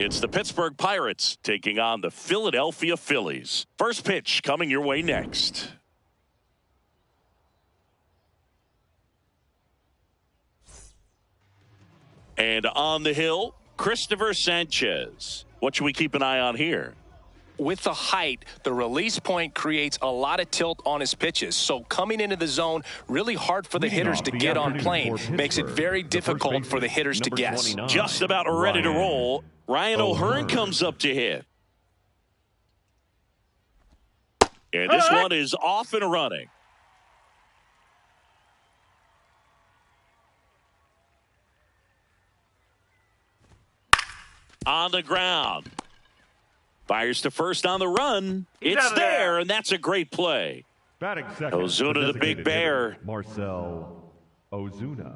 It's the Pittsburgh Pirates taking on the Philadelphia Phillies. First pitch coming your way next. And on the hill, Christopher Sanchez. What should we keep an eye on here? With the height, the release point creates a lot of tilt on his pitches. So coming into the zone, really hard for the hitters to get on plane. Makes it very difficult for the hitters to guess. Just about ready to roll. Ryan O'Hearn comes up to hit. And this one is off and running. On the ground. Fires to first on the run. It's there, and that's a great play. Ozuna, the big bear. Marcell Ozuna.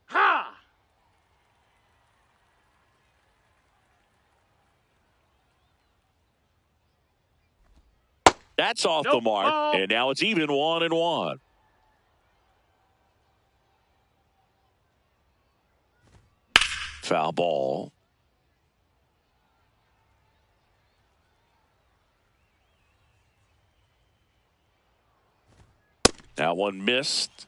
Ha! That's off the mark, and now it's even 1-1. Foul ball. That one missed.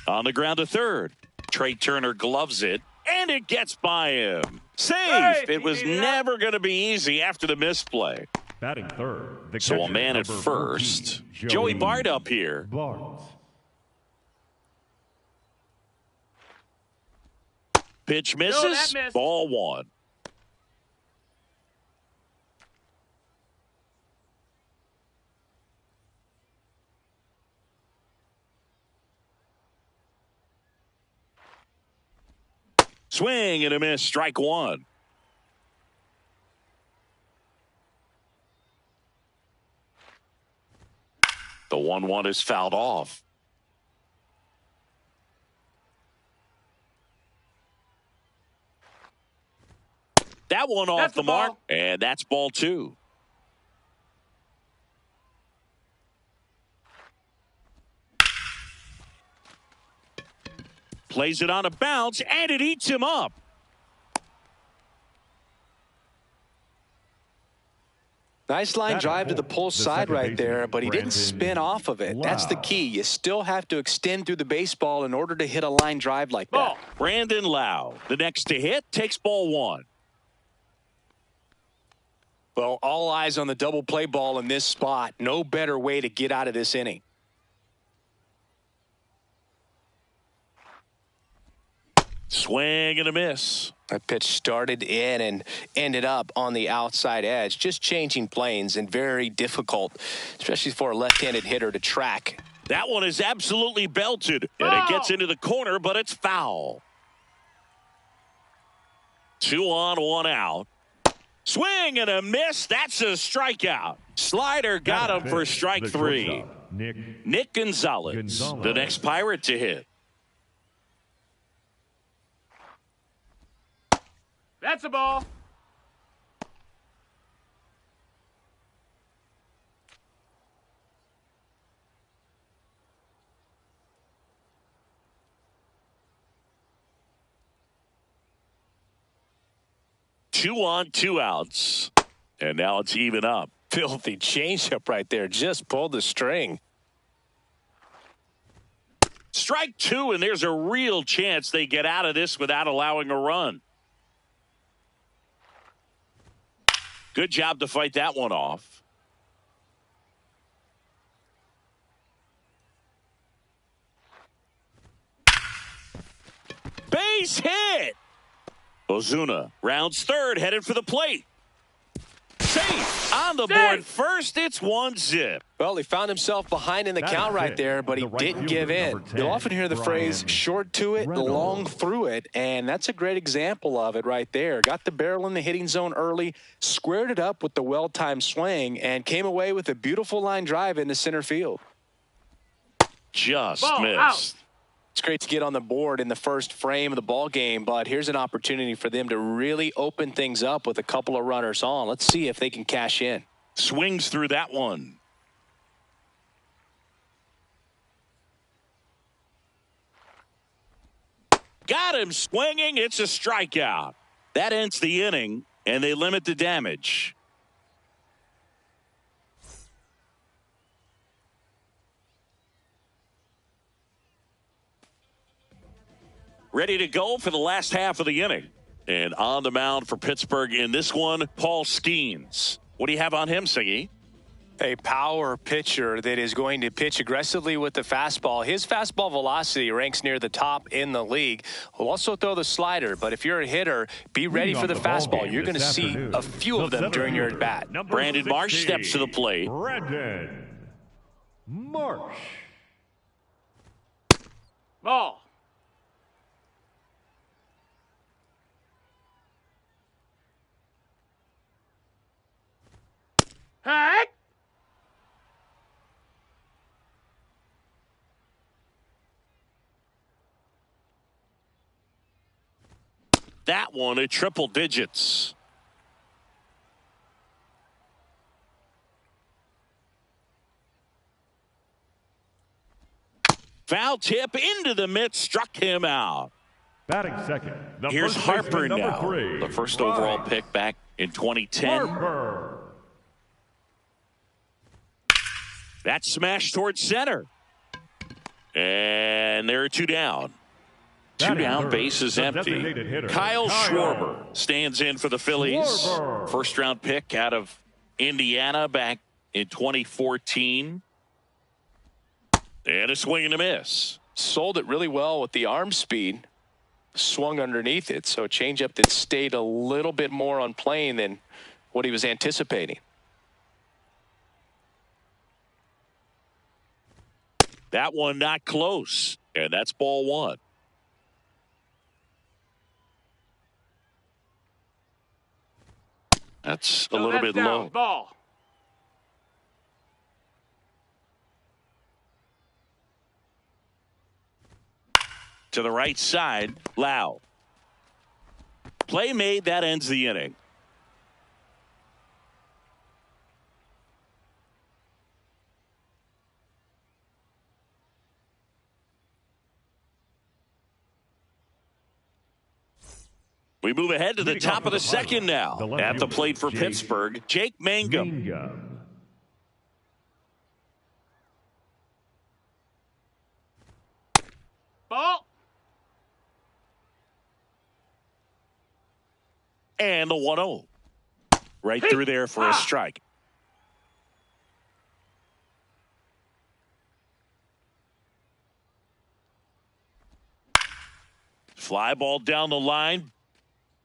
On the ground to third. Trey Turner gloves it, and it gets by him. Safe. It was never going to be easy after the misplay. Batting third. So a man at first. Joey Bart up here. Bart. Pitch misses. Ball one. Swing and a miss. Strike one. The 1-1 is fouled off. That one off the mark, and that's ball two. Plays it on a bounce, and it eats him up. Nice line drive to the pull side right there, but he didn't spin off of it. That's the key. You still have to extend through the baseball in order to hit a line drive like that. Brandon Lowe, the next to hit, takes ball one. Well, all eyes on the double play ball in this spot. No better way to get out of this inning. Swing and a miss. That pitch started in and ended up on the outside edge. Just changing planes and very difficult, especially for a left-handed hitter to track. That one is absolutely belted. And it gets into the corner, but it's foul. 2 on, 1 out. Swing and a miss. That's a strikeout. Slider got him for strike three. Nick Gonzalez, the next Pirate to hit. That's a ball. Two on, 2 outs. And now it's even up. Filthy changeup right there. Just pulled the string. Strike two, and there's a real chance they get out of this without allowing a run. Good job to fight that one off. Base hit. Ozuna rounds third, headed for the plate. Safe on the board first. It's 1-0. Well, he found himself behind in the count right there, but he didn't give in. You'll often hear the phrase short to it, long through it, and that's a great example of it right there. Got the barrel in the hitting zone early, squared it up with the well-timed swing, and came away with a beautiful line drive into center field. Just missed. It's great to get on the board in the first frame of the ball game, but here's an opportunity for them to really open things up with a couple of runners on. Let's see if they can cash in. Swings through that one. Got him swinging. It's a strikeout. That ends the inning, and they limit the damage. Ready to go for the last half of the inning. And on the mound for Pittsburgh in this one, Paul Skeens. What do you have on him, Siggy? A power pitcher that is going to pitch aggressively with the fastball. His fastball velocity ranks near the top in the league. Will also throw the slider, but if you're a hitter, be ready for the fastball. You're going to see a few of them during your at-bat. Brandon Marsh steps to the plate. Brandon Marsh. Ball. Hey! That one at triple digits. Foul tip into the mitt, struck him out. Batting second. Here's Harper now. The first overall pick back in 2010. Harper. That smash towards center. And there are two down. Two down, base is empty. Kyle Schwarber stands in for the Phillies. First round pick out of Indiana back in 2014. And a swing and a miss. Sold it really well with the arm speed. Swung underneath it. So a changeup that stayed a little bit more on plane than what he was anticipating. That one not close. And that's ball one. That's a little bit low. Ball. To the right side, Lau. Play made, that ends the inning. We move ahead to the top of the second now. At the plate for Pittsburgh, Jake Mangum. Ball. And the 1-0. Right through there for a strike. Fly ball down the line.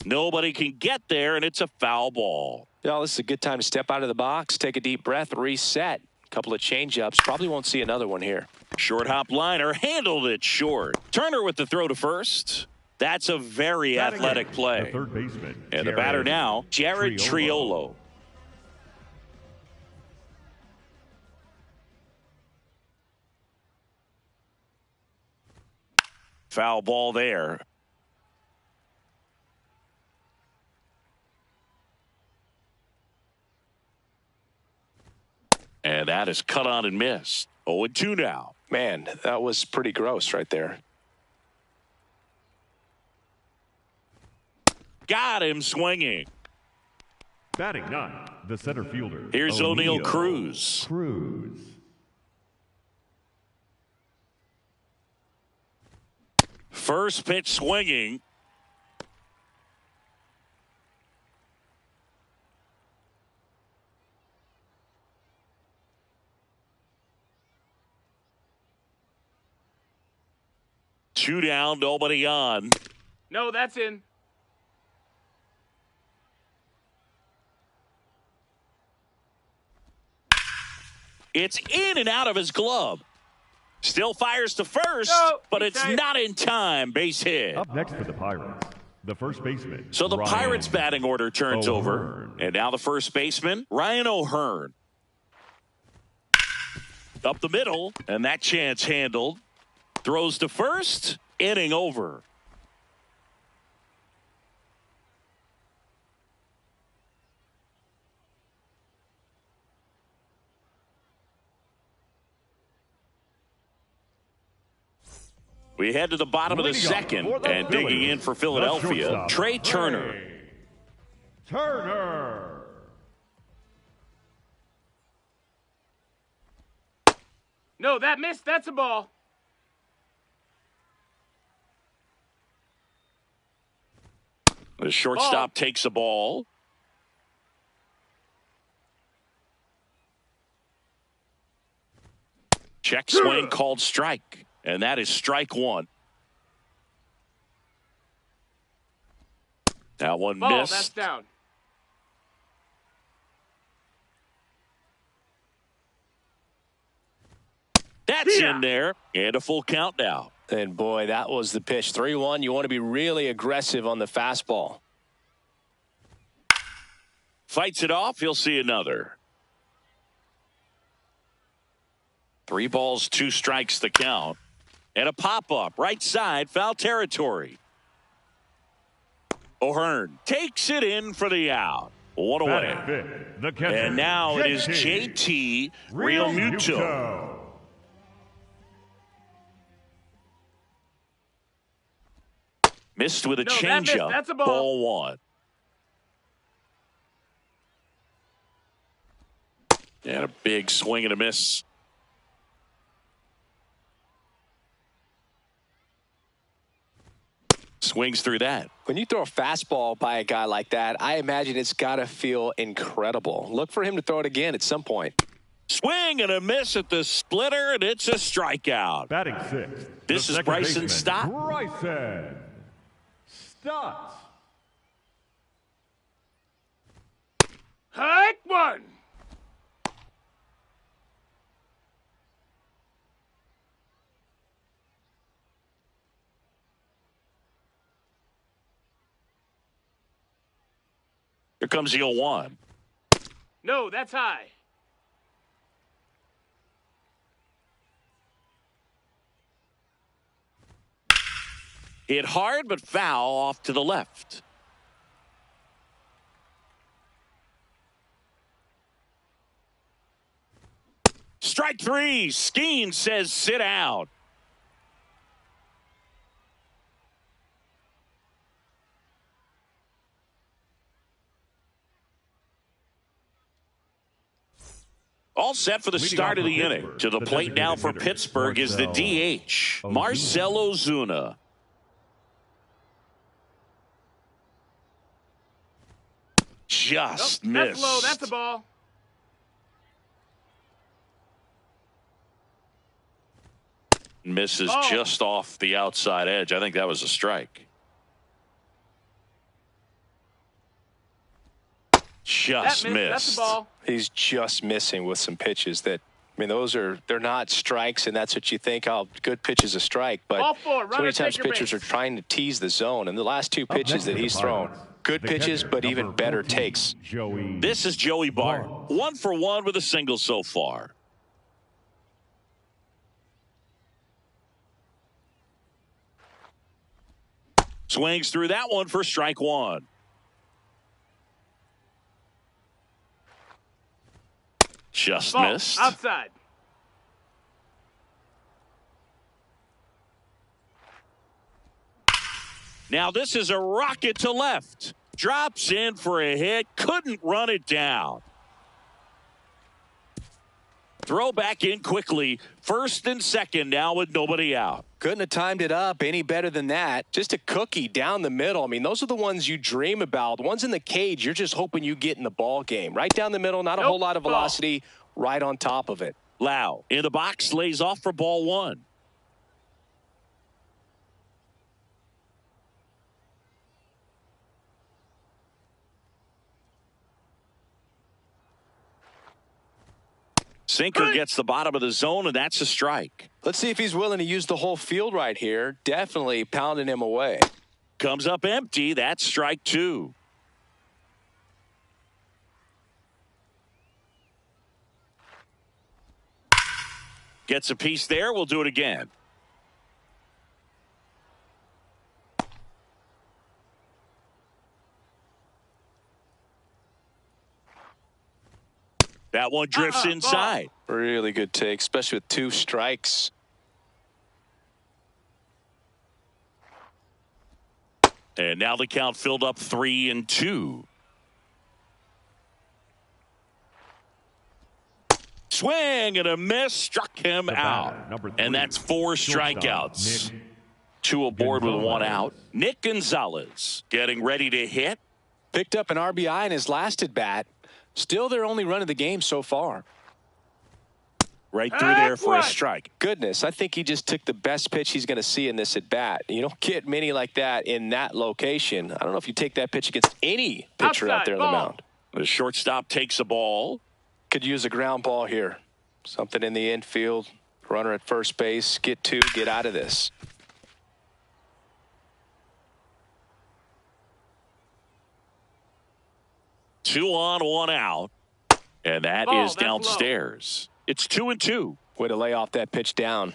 Nobody can get there, and it's a foul ball. Yeah, this is a good time to step out of the box, take a deep breath, reset. A couple of changeups. Probably won't see another one here. Short hop liner handled it short. Turner with the throw to first. That's a very athletic play. The third baseman. And the batter now, Jared Triolo. Foul ball there. And that is cut on and missed. 0-2 now. Man, that was pretty gross right there. Got him swinging. Batting ninth, the center fielder. Here's O'Neal Cruz. First pitch swinging. Two down, nobody on. No, that's in. It's in and out of his glove. Still fires to first, but it's not in time. Base hit. Up next for the Pirates, the first baseman. So the Ryan Pirates batting order turns over. O'Hearn. And now the first baseman, Ryan O'Hearn. Up the middle, and that chance handled. Throws to first. Inning over. We head to the bottom of the second, and digging in for Philadelphia, Trey Turner. No, that missed. That's a ball. The shortstop takes a ball. Check swing called strike. And that is strike one. That one missed. That's down. That's in there. And a full count now. And boy, that was the pitch. 3-1. You want to be really aggressive on the fastball. Fights it off. He'll see another. 3 balls, 2 strikes the count. And a pop-up. Right side. Foul territory. O'Hearn takes it in for the out. One away. And now it is JT Realmuto. Missed with a changeup. That's a ball. Ball 1. And a big swing and a miss. Swings through that. When you throw a fastball by a guy like that, I imagine it's got to feel incredible. Look for him to throw it again at some point. Swing and a miss at the splitter, and it's a strikeout. Batting 6. This is Bryson Stott. Bryson Stott. Hike one. Here comes the 0-1. No, that's high. Hit hard, but foul off to the left. Strike 3. Skeen says sit out. All set for the start of the inning. To the plate now for Pittsburgh is the DH, Marcell Ozuna. Just missed. That's low. That's a ball. Misses just off the outside edge. I think that was a strike. Just missed. That's a ball. He's just missing with some pitches that, I mean, they're not strikes, and that's what you think, oh, good pitch is a strike. But Ball 4, so many times pitchers are trying to tease the zone, and the last 2 pitches that he's thrown, good pitches, but even better takes. This is Joey Bart. 1 for 1 with a single so far. Swings through that one for strike 1. Just ball. Missed. Outside. Now this is a rocket to left. Drops in for a hit. Couldn't run it down. Throw back in quickly. First and second now with nobody out. Couldn't have timed it up any better than that. Just a cookie down the middle. I mean, those are the ones you dream about. The ones in the cage, you're just hoping you get in the ball game. Right down the middle, not a whole lot of velocity, right on top of it. Lau in the box, lays off for ball 1. Sinker gets the bottom of the zone, and that's a strike. Let's see if he's willing to use the whole field right here. Definitely pounding him away. Comes up empty. That's strike 2. Gets a piece there. We'll do it again. That one drifts inside. Really good take, especially with 2 strikes. And now the count filled up 3-2. Swing and a miss, struck him out. And that's 4 strikeouts. 2 aboard with 1 out. Nick Gonzalez getting ready to hit. Picked up an RBI in his last at bat. Still their only run of the game so far. Right through there for a strike. Goodness, I think he just took the best pitch he's going to see in this at bat. You don't get many like that in that location. I don't know if you take that pitch against any pitcher out there on the mound. The shortstop takes a ball. Could use a ground ball here. Something in the infield. Runner at first base. Get 2. Get out of this. Two on, 1 out. And that is downstairs. It's 2-2. Way to lay off that pitch down.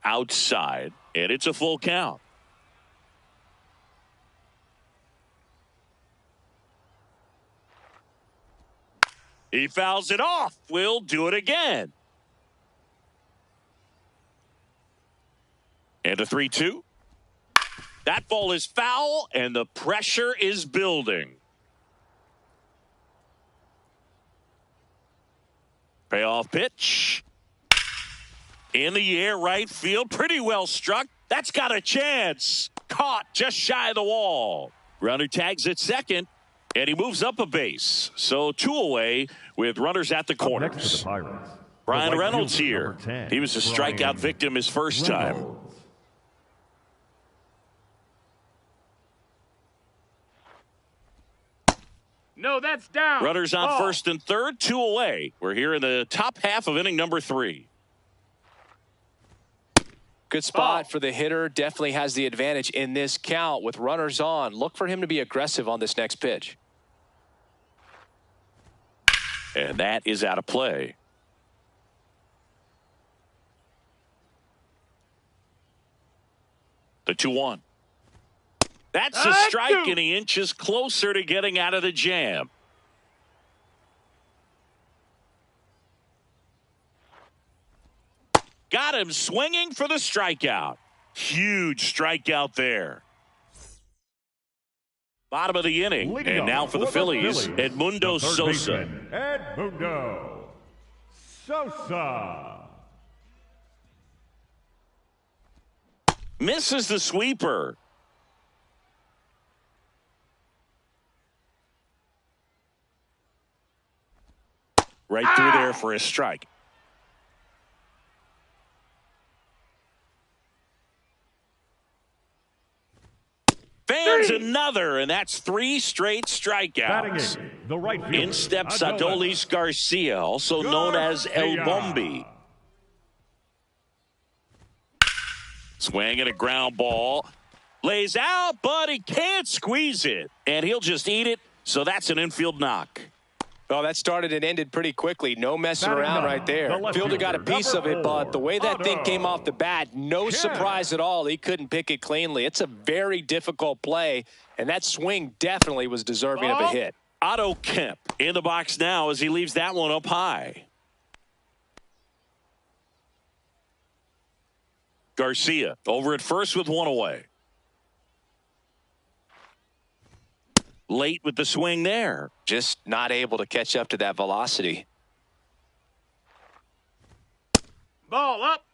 Outside. And it's a full count. He fouls it off. We'll do it again. And a 3-2. That ball is foul, and the pressure is building. Payoff pitch. In the air, right field. Pretty well struck. That's got a chance. Caught just shy of the wall. Runner tags at second, and he moves up a base. So 2 away with runners at the corners. Brian Reynolds here. He was a strikeout victim his first time. No, that's down. Runners on first and third, 2 away. We're here in the top half of inning number 3. Good spot for the hitter. Definitely has the advantage in this count with runners on. Look for him to be aggressive on this next pitch. And that is out of play. The 2-1. That's a strike, and he inches closer to getting out of the jam. Got him swinging for the strikeout. Huge strikeout there. Bottom of the inning. And now for the Phillies, Edmundo Sosa. Edmundo Sosa. Misses the sweeper. Right through there for a strike. Fans another, and that's 3 straight strikeouts. The right fielder, in steps Adolis Garcia, also known as El Bombi. Swing and a ground ball. Lays out, but he can't squeeze it. And he'll just eat it, so that's an infield knock. Well, that started and ended pretty quickly. No messing around right there. Fielder got a piece of it, but the way that thing came off the bat, no surprise at all. He couldn't pick it cleanly. It's a very difficult play, and that swing definitely was deserving of a hit. Otto Kemp in the box now as he leaves that one up high. Garcia over at first with 1 away. Late with the swing there. Just not able to catch up to that velocity. Ball up.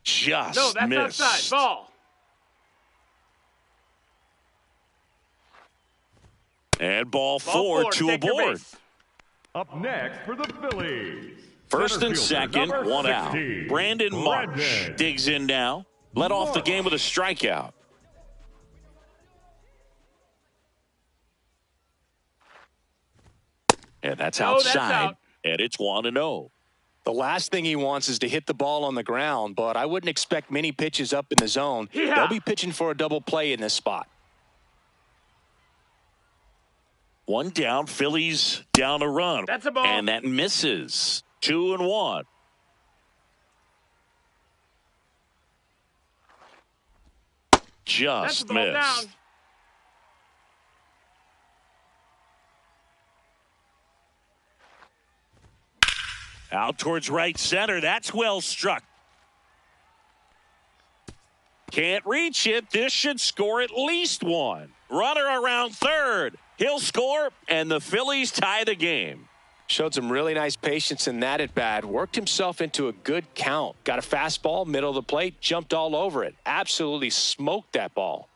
Just no, that's missed. Outside. Ball. And ball 4, 2 aboard. Up next for the Phillies. First and second, 1 out. Brandon Marsh digs in now. Led off the game with a strikeout. And that's outside. And it's 1-0. The last thing he wants is to hit the ball on the ground, but I wouldn't expect many pitches up in the zone. They'll be pitching for a double play in this spot. 1 down, Phillies down a run. That's a ball. And that misses. 2-1. just the ball missed. down. Out towards right center. That's well struck. Can't reach it. This should score at least one. Runner around third. He'll score, and the Phillies tie the game. Showed some really nice patience in that at bat. Worked himself into a good count. Got a fastball, middle of the plate, jumped all over it. Absolutely smoked that ball.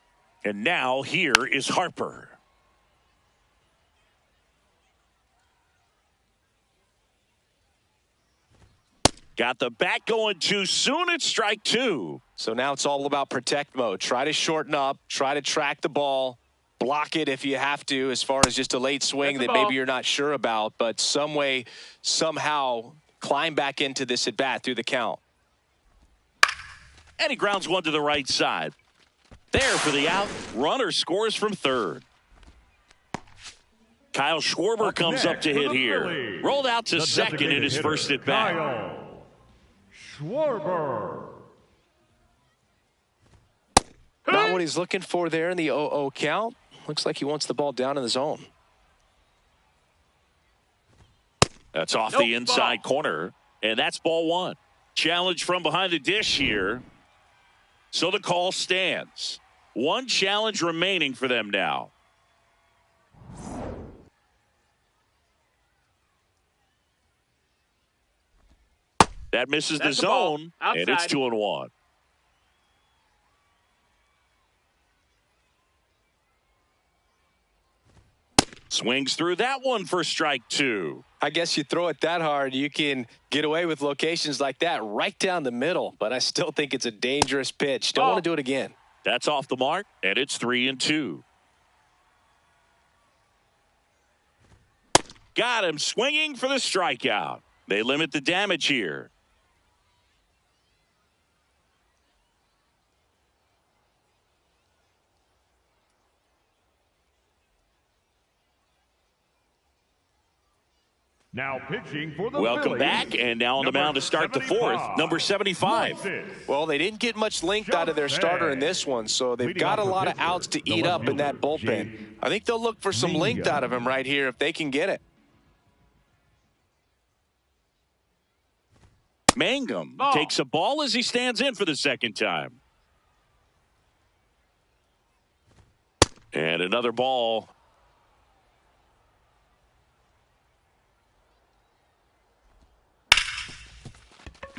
And now here is Harper. Got the bat going too soon at strike two. So now it's all about protect mode. Try to shorten up, try to track the ball, block it if you have to, as far as just a late swing that maybe you're not sure about, but some way, somehow climb back into this at bat through the count. And he grounds one to the right side. There for the out. Runner scores from third. Kyle Schwarber comes up to hit here. Rolled out to second in his first at bat. Kyle Schwarber. Not what he's looking for there in the 0-0 count. Looks like he wants the ball down in the zone. That's off the inside corner, and that's ball one. Challenge from behind the dish here. So the call stands. One challenge remaining for them now. That misses the zone, and it's 2-1. Swings through that one for strike two. I guess you throw it that hard, you can get away with locations like that right down the middle, but I still think it's a dangerous pitch. Don't want to do it again. That's off the mark, and it's 3-2. Got him swinging for the strikeout. They limit the damage here. Now pitching for the Welcome Phillies, back, and now on the mound to start the fourth, number 75. Well, they didn't get much length out of their starter in this one, so they've got a lot of outs to eat up in that bullpen. I think they'll look for some length out of him right here if they can get it. Mangum takes a ball as he stands in for the second time. And another ball.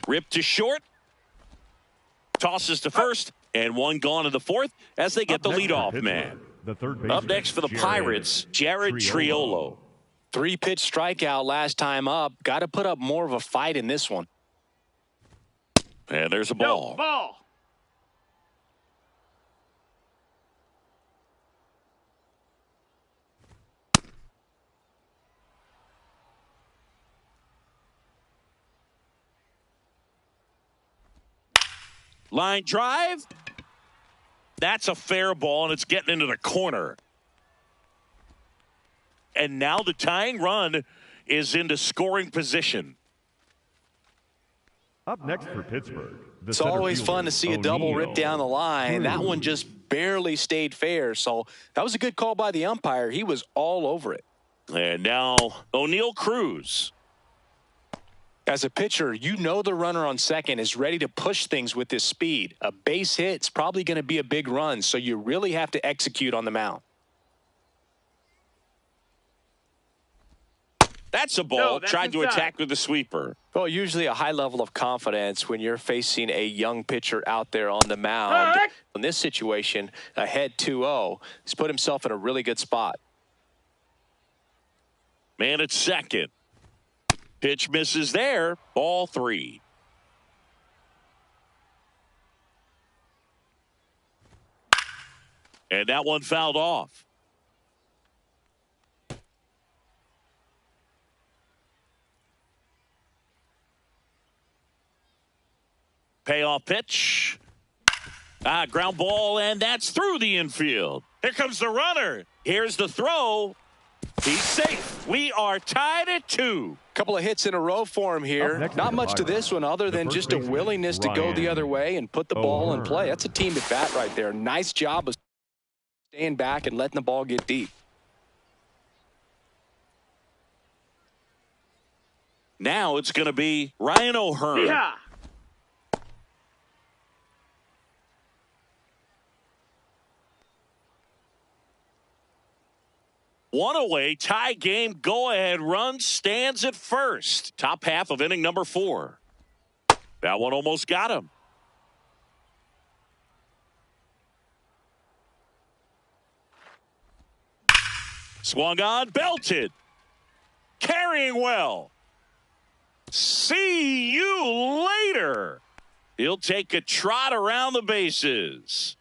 Ripped to short. Tosses to first. And one gone in the fourth as they get the leadoff man. Up next for the Pirates, Jared Triolo. 3-pitch strikeout last time up. Got to put up more of a fight in this one. And there's a ball. Ball. Line drive. That's a fair ball, and it's getting into the corner. And now the tying run is into scoring position. Up next for Pittsburgh. It's always fun to see a double rip down the line. That one just barely stayed fair, so that was a good call by the umpire. He was all over it. And now O'Neal Cruz. As a pitcher, you know the runner on second is ready to push things with his speed. A base hit's probably going to be a big run, so you really have to execute on the mound. That's a ball. Tried to attack with the sweeper. Well, usually a high level of confidence when you're facing a young pitcher out there on the mound. In this situation, ahead 2-0, he's put himself in a really good spot. Man at second. Pitch misses there. Ball 3. And that one fouled off. Payoff pitch. Ground ball, and that's through the infield. Here comes the runner. Here's the throw. He's safe. We are tied at 2. Couple of hits in a row for him here. Not much to this one other than just a willingness to go the other way and put the ball in play. That's a team at bat right there. Nice job of staying back and letting the ball get deep. Now it's going to be Ryan O'Hearn. Yeah. One away, tie game, go-ahead run stands at first. Top half of inning number 4. That one almost got him. Swung on, belted. Carrying well. See you later. He'll take a trot around the bases.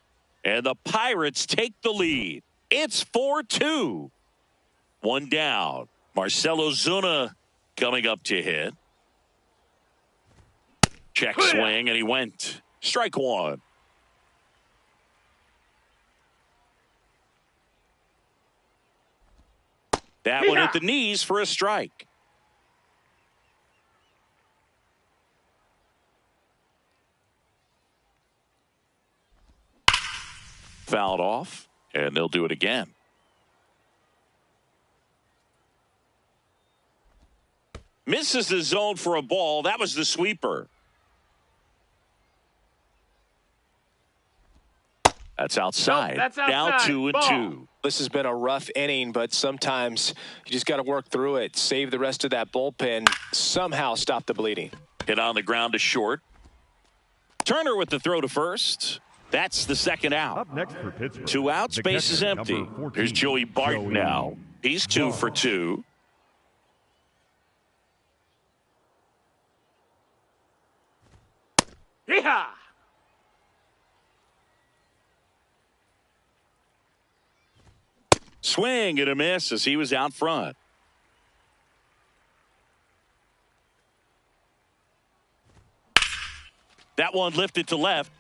And the Pirates take the lead. It's 4-2. One down. Marcell Ozuna coming up to hit. Check swing, and he went. Strike one. That one at the knees for a strike. Fouled off, and they'll do it again. Misses the zone for a ball. That was the sweeper. That's outside. Nope, that's outside. Now 2-2. Ball. This has been a rough inning, but sometimes you just got to work through it. Save the rest of that bullpen. Somehow stop the bleeding. Hit on the ground to short. Turner with the throw to first. That's the second out. Up next for Pittsburgh. 2 outs, the base is catcher, empty. number 14, Here's Joey Bart now. He's 2 for 2. Yeah. Swing and a miss as he was out front. That one lifted to left.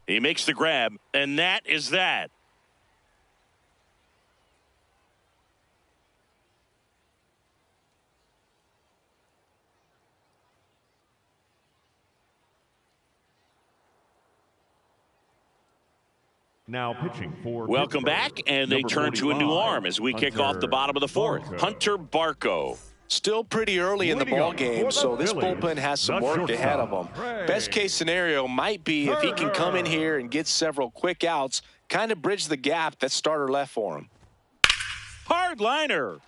He makes the grab, and that is that. Now pitching for Welcome Pittsburgh, back, and they number turn to a new 45, arm as we kick off the bottom of the 4th. Barco. Hunter Barco. Still pretty early in the Leading ball off game, for so the this Phillies, bullpen has some the work ahead of them. shortstop, Best case scenario might be if he can come in here and get several quick outs, kind of bridge the gap that starter left for him. Hard liner.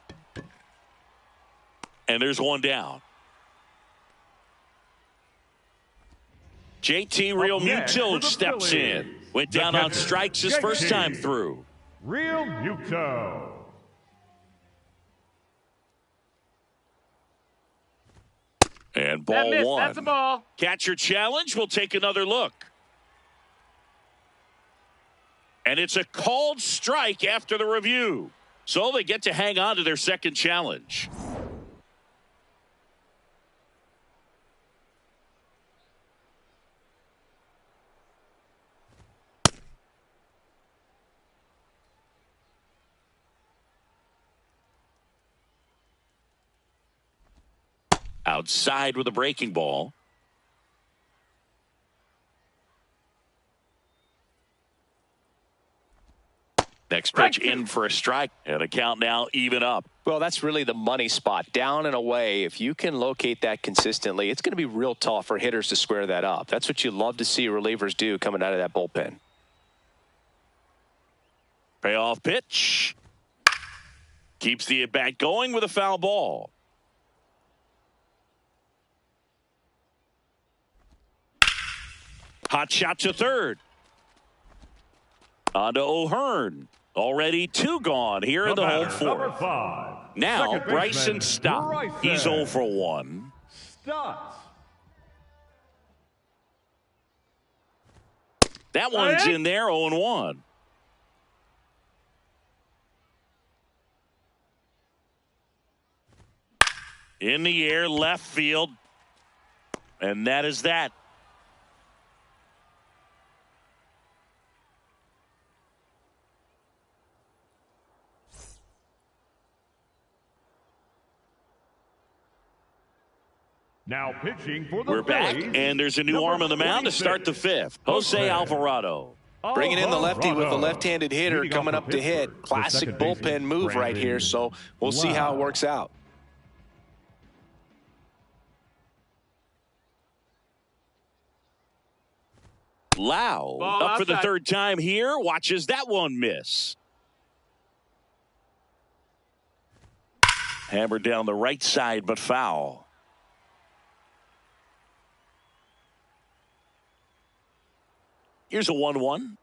And there's one down. JT Real next for Muto the steps Phillies, in. Went the down on catcher, strikes his first JT. time through. Real Muto. And That ball miss, one. that's a ball. Catcher challenge. We'll take another look. And it's a called strike after the review. So they get to hang on to their second challenge. Outside with a breaking ball. Next pitch in for a strike, and a count now even up. Well, that's really the money spot. Down and away, if you can locate that consistently, it's going to be real tough for hitters to square that up. That's what you love to see relievers do coming out of that bullpen. Payoff pitch. Keeps the at-bat going with a foul ball. Hot shot to third. On to O'Hearn. Already 2 gone here in the home Number 4th. 5. Now Second Bryson baseman, Stott. Bryson He's 0 for 1. Stott. That one's in there, 0-1. In the air, left field. And that is that. Now pitching for the We're back, Phillies, and there's a new arm on the mound to start the fifth. Jose Alvarado. Bringing in the lefty with a left-handed hitter coming up to hit. Classic bullpen move right here, so we'll see how it works out. Lau up for the third time here. Watches that one miss. Hammered down the right side, but foul. Here's a 1-1.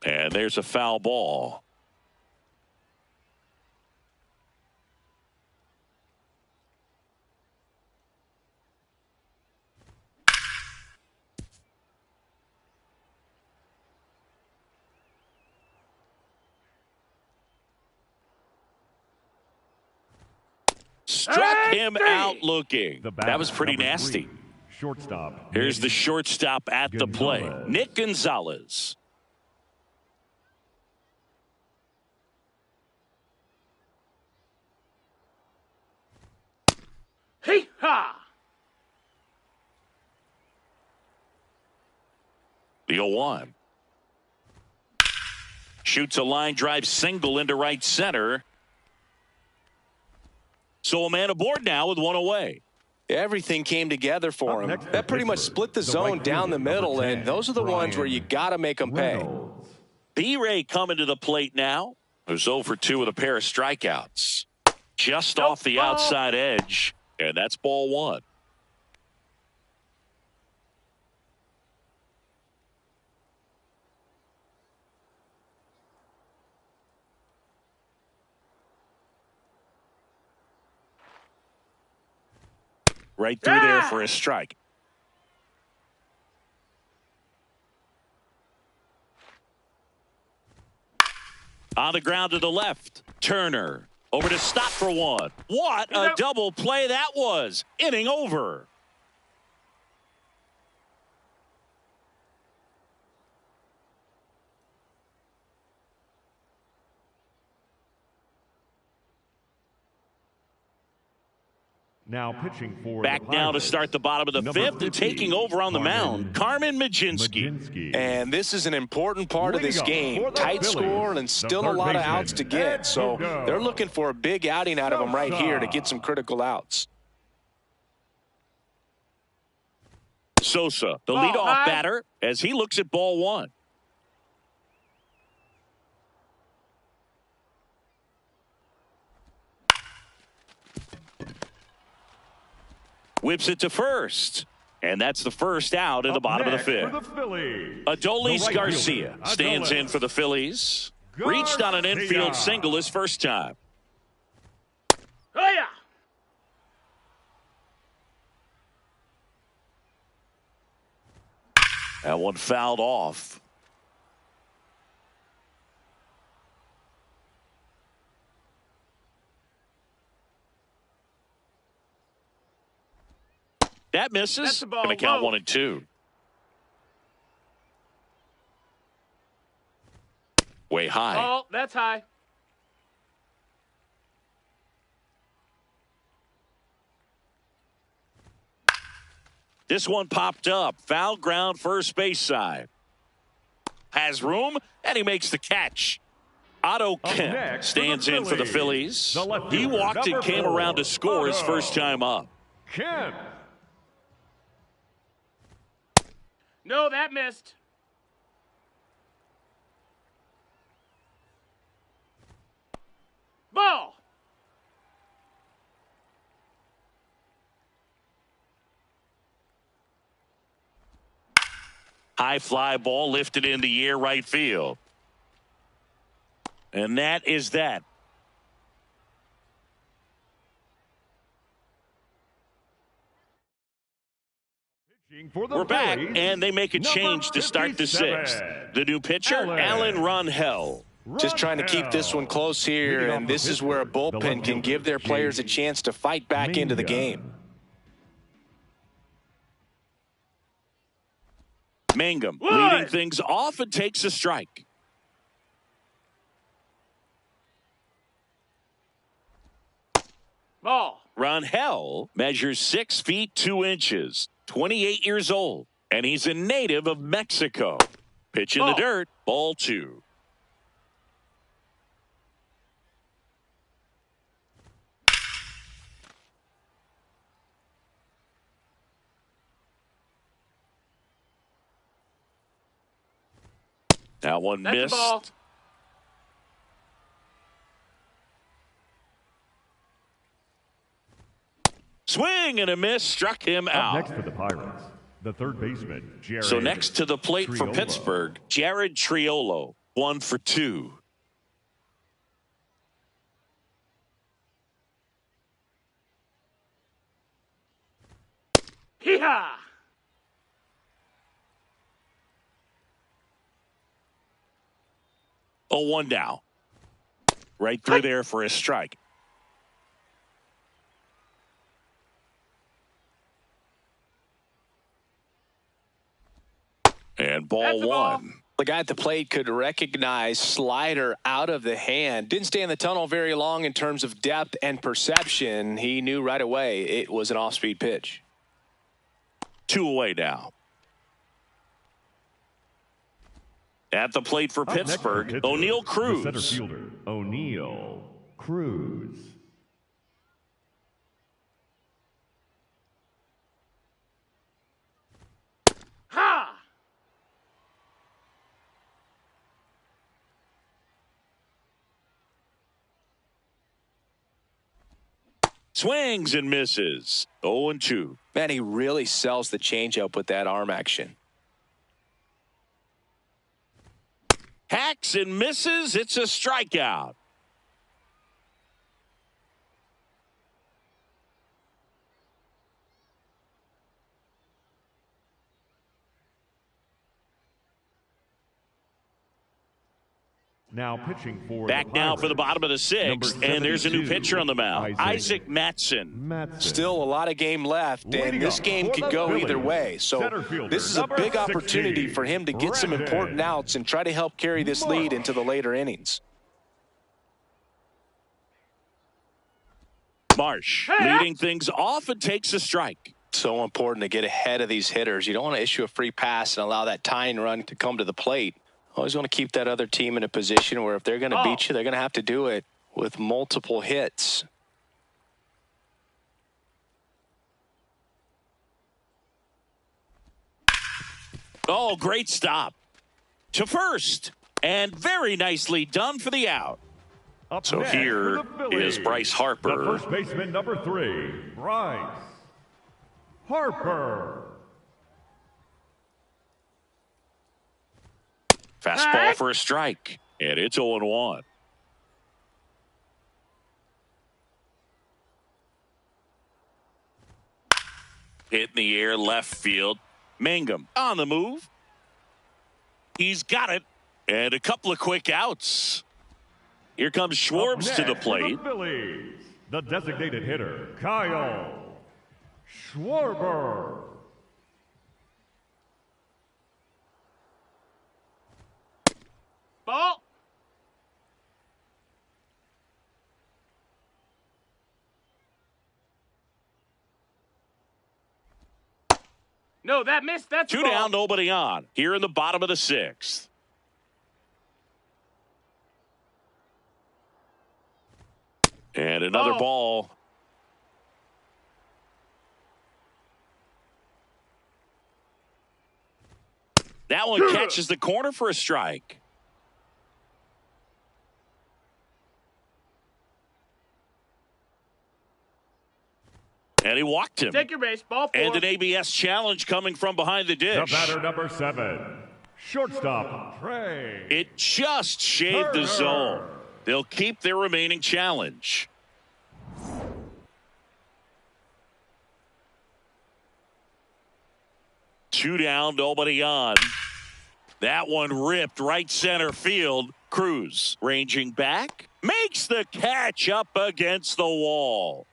And there's a foul ball. Struck him out looking. That was pretty nasty. Shortstop. Here's the shortstop at the plate, Nick Gonzalez. Hee-ha! The 0-1. Shoots a line drive single into right center. So a man aboard now with one away. Everything came together for him. That pretty much split the zone down the middle, and those are the ones where you got to make them pay. B-Ray coming to the plate now. Who's 0 for 2 with a pair of strikeouts. Just off the outside edge, and that's ball one. Right through there for a strike. On the ground to the left. Turner over to stop for one. What a double play that was. Inning over. Now pitching for back now to start the bottom of the fifth and taking over on the mound, Carmen Mlodzinski. And this is an important part of this game. Tight score and still a lot of outs to get. So they're looking for a big outing out of him right here to get some critical outs. Sosa, the leadoff batter, as he looks at ball one. Whips it to first. And that's the first out in the bottom of the fifth. Adolis Garcia stands in for the Phillies. Reached on an infield single his first time. Oh, yeah. That one fouled off. That misses. Going to count 1 and 2. Way high. Oh, that's high. This one popped up. Foul ground, first base side. Has room, and he makes the catch. Otto Kemp stands in for the Phillies. He walked and came around to score his first time up. Kemp. No, that missed. Ball. High fly ball lifted in the air right field. And that is that. We're back, and they make a change to start the sixth. The new pitcher, Alan Rangel. Just trying to keep this one close here, and this is where a bullpen can give their players a chance to fight back into the game. Mangum leading things off and takes a strike. Ball. Rangel measures 6 feet 2 inches, 28 years old, and he's a native of Mexico. Pitch in the dirt, ball 2. That one That's missed. Swing and a miss, struck him out. Next for the Pirates, the third baseman, Jared. So next to the plate for Triolo. Pittsburgh, Jared Triolo, 1 for 2. Hee-haw! Oh, 1 down. Right through there for a strike. And ball 1. The guy at the plate could recognize slider out of the hand. Didn't stay in the tunnel very long in terms of depth and perception. He knew right away it was an off-speed pitch. 2 away now. At the plate for Pittsburgh, O'Neal Cruz. The center fielder, O'Neal Cruz. Ha! Swings and misses. 0-2. Man, he really sells the changeup with that arm action. Hacks and misses. It's a strikeout. Now pitching for Back now for the bottom of the 6th, and there's a new pitcher on the mound, Isaac Mattson. Still a lot of game left, and this game could go either way. So this is a big opportunity for him to get some important outs and try to help carry this lead into the later innings. Marsh leading things off and takes a strike. So important to get ahead of these hitters. You don't want to issue a free pass and allow that tying run to come to the plate. Always want to keep that other team in a position where if they're going to beat you, they're going to have to do it with multiple hits. Oh, great stop. To first. And very nicely done for the out. So here is Bryce Harper. The first baseman, number 3, Bryce Harper. Fastball for a strike. And it's 0-1. Hit in the air, left field. Mangum on the move. He's got it. And a couple of quick outs. Here comes Schwartz to the plate. The Phillies, the designated hitter, Kyle Schwarber. Ball. No, that missed. That's 2 down, nobody on. Here in the bottom of the 6th. And another ball. That one catches the corner for a strike. And he walked him. Take your base, ball 4. And an ABS challenge coming from behind the dish. The batter, number 7, shortstop, Trey. It just shaved the zone. They'll keep their remaining challenge. Two down, nobody on. That one ripped right center field. Cruz ranging back. Makes the catch up against the wall.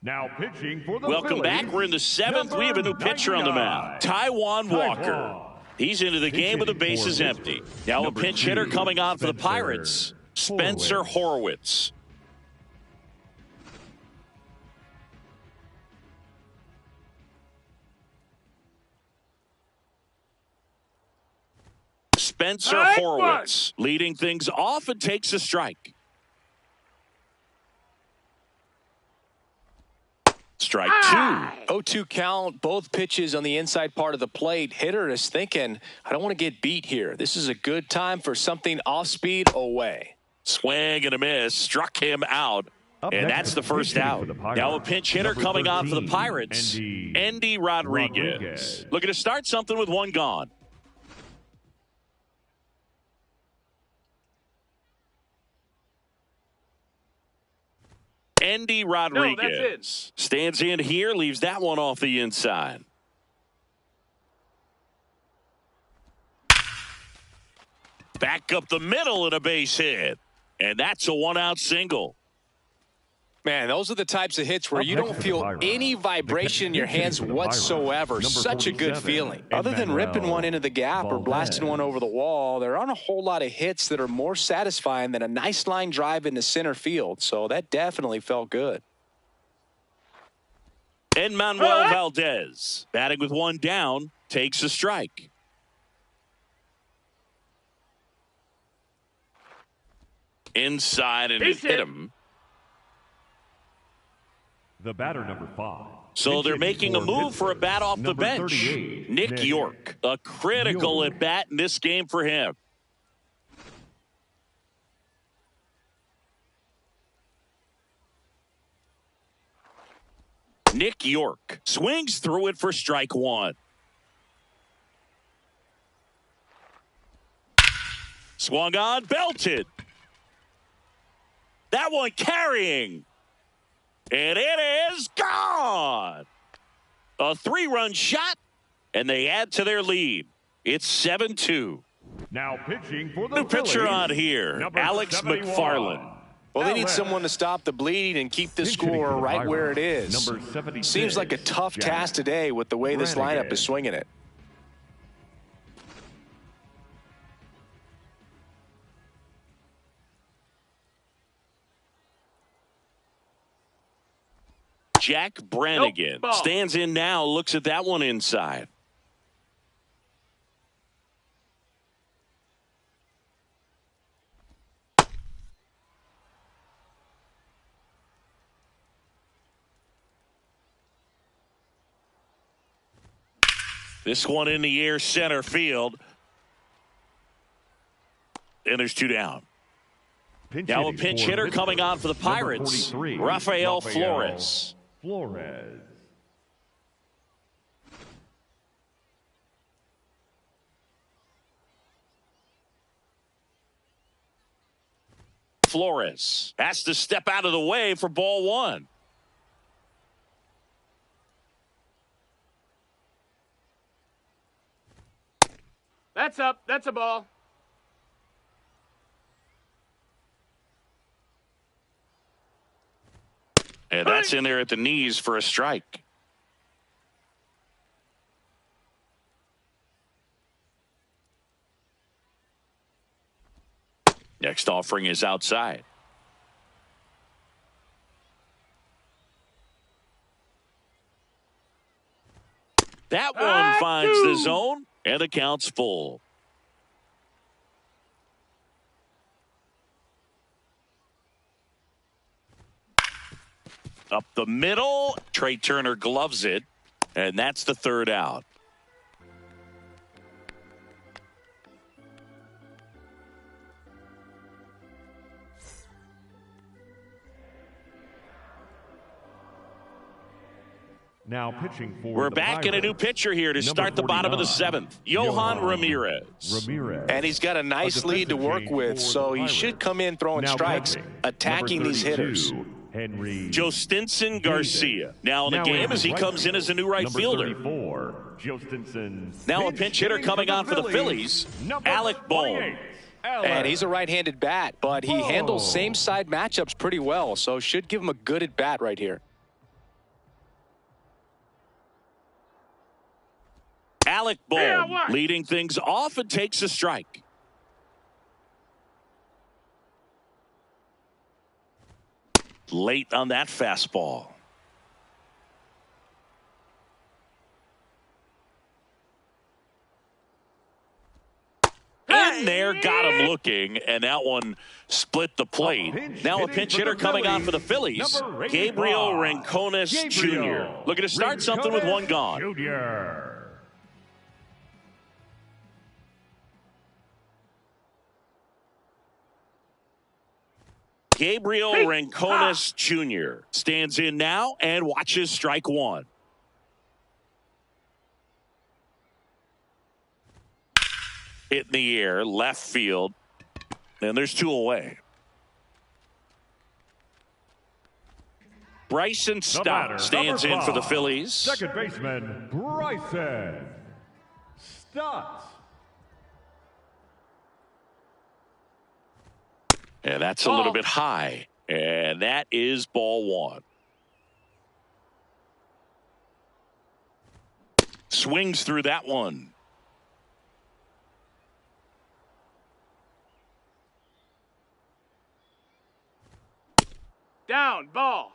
Now pitching for the Welcome Phillies, back. We're in the seventh. We have a new pitcher on the mound. Taijuan Walker. He's into the game with the bases empty. Now a pinch hitter coming on for the Pirates, Spencer Horwitz. Spencer Horwitz leading things off and takes a strike. Strike two. 0-2 count, both pitches on the inside part of the plate. Hitter is thinking, I don't want to get beat here. This is a good time for something off speed away. Swing and a miss, struck him out. And that's the first out. Now a pinch hitter coming on for the Pirates, Endy Rodriguez. Looking to start something with one gone. Endy Rodriguez stands in here, leaves that one off the inside. Back up the middle and a base hit. And that's a one-out single. Man, those are the types of hits where you don't feel any vibration in your hands whatsoever. Such a good feeling. Other than ripping one into the gap or blasting one over the wall, there aren't a whole lot of hits that are more satisfying than a nice line drive into center field. So that definitely felt good. Enmanuel Valdez, batting with one down, takes a strike. Inside and it hit him. The batter, number 5. So they're making a move for a bat off the bench. Nick York, a critical at bat in this game for him. Nick York swings through it for strike one. Swung on, belted. That one carrying. And it is gone. A 3-run shot, and they add to their lead. It's 7-2. Now pitching for the New pitcher Phillies, on here, Alex 71. McFarland. Well, they need someone to stop the bleeding and keep the score right where it is. Seems like a tough task today with the way this lineup is swinging it. Jack Brannigan stands in now, looks at that one inside. This one in the air, center field. And there's 2 down. Now a pinch hitter coming on for the Pirates, Rafael Flores. Flores has to step out of the way for ball one. That's up. That's a ball. And that's in there at the knees for a strike. Next offering is outside. That one finds the zone, and the count's full. Up the middle, Trey Turner gloves it, and that's the 3rd out. Now pitching for We're back in a new pitcher here to start the bottom of the 7th. Yohan Ramirez. And he's got a nice lead to work with, so he should come in throwing strikes, attacking these hitters. Joe Stinson Garcia now in the game as he comes in as a new right fielder. Now a pinch hitter coming on for the Phillies, Alec Bohm. And he's a right-handed bat, but he handles same-side matchups pretty well, so should give him a good at-bat right here. Alec Bohm leading things off and takes a strike. Late on that fastball. In there, got him looking, and that one split the plate. Now a pinch hitter coming on for the Phillies, Gabriel Rincones Jr. Looking to start something with one gone. Gabriel Rincones Jr. stands in now and watches strike one. Hit in the air, left field, and there's two away. Bryson Stott stands in for the Phillies. Second baseman, Bryson Stott. And that's a little bit high. And that is ball one. Swings through that one. Down, ball.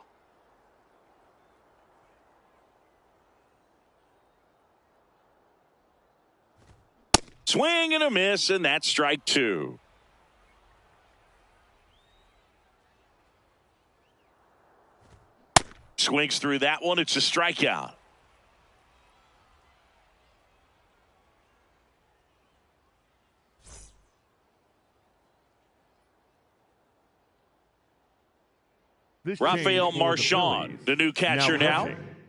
Swing and a miss, and that's strike two. Swings through that one. It's a strikeout. Rafael Marchand, the new catcher now.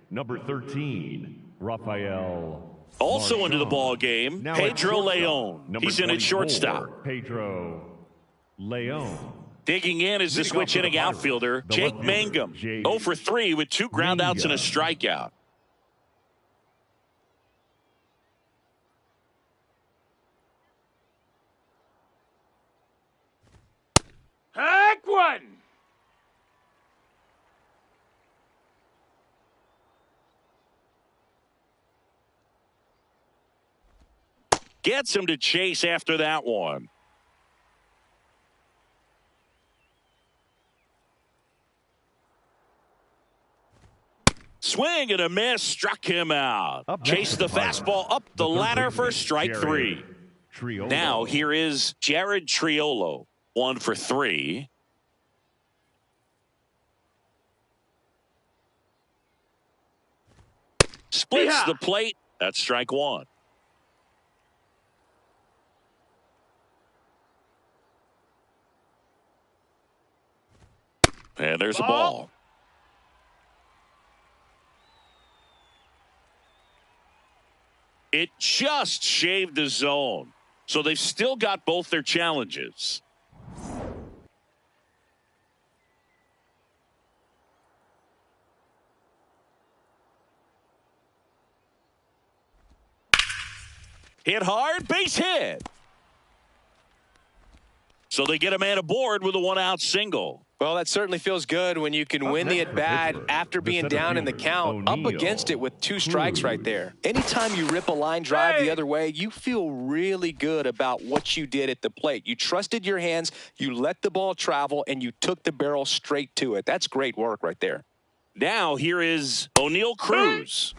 Number 13, Rafael. Also into the ball game, Pedro Leon. He's in at shortstop. Pedro Leon. Digging in is the switch hitting outfielder, Jake Mangum. 0 for 3 with 2 groundouts and a strikeout. Heck one. Gets him to chase after that one. Swing and a miss, struck him out. Chased the fastball up the ladder for strike three. Now here is Jared Triolo, 1 for 3. Splits the plate. That's strike one. And there's a ball. It just shaved the zone. So they've still got both their challenges. Hit hard, base hit. So they get a man aboard with a 1-out single. Well, that certainly feels good when you can win the at-bat after being down in the count, up against it with 2 strikes right there. Anytime you rip a line drive the other way, you feel really good about what you did at the plate. You trusted your hands, you let the ball travel, and you took the barrel straight to it. That's great work right there. Now here is O'Neal Cruz.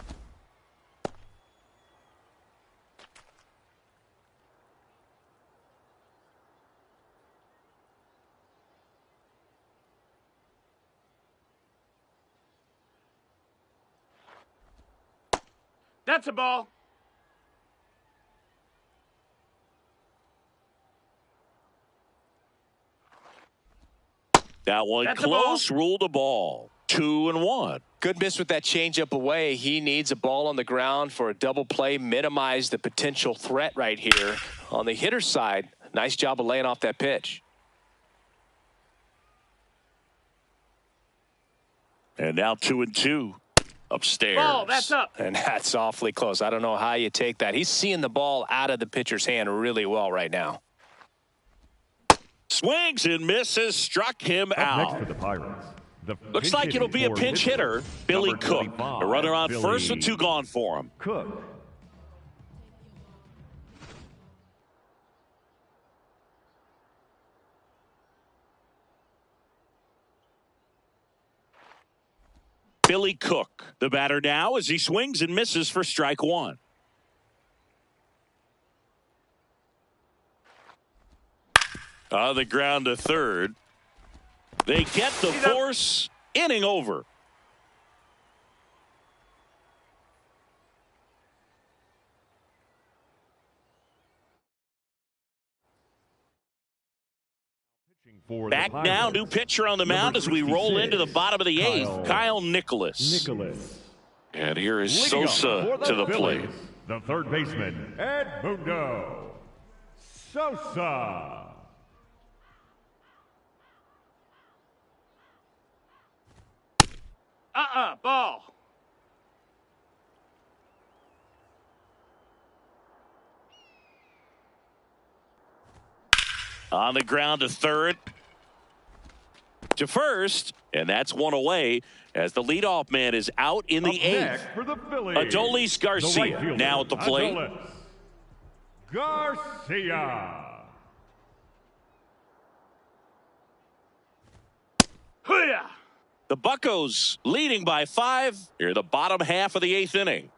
That's a ball. That one close, ruled a ball. 2-1. Good miss with that changeup away. He needs a ball on the ground for a double play, minimize the potential threat right here. On the hitter's side, nice job of laying off that pitch. And now 2-2. Upstairs. Ball, that's up. And that's awfully close. I don't know how you take that. He's seeing the ball out of the pitcher's hand really well right now. Swings and misses, struck him out. Next for the Pirates. Looks like it'll be a pinch hitter, Billy Cook. A runner on first with 2 gone for him. Cook. Billy Cook, the batter now, as he swings and misses for strike one. On the ground to third. They get the force. Inning over. Back now, new pitcher on the mound as we roll into the bottom of the eighth, Kyle Nicolas. And here is Sosa to the plate. The third baseman, Edmundo Sosa. Ball. On the ground to third. To first, and that's one away as the leadoff man is out in the eighth. Adolis Garcia now at the plate. Adolis Garcia. The Buccos leading by 5 here, the bottom half of the eighth inning.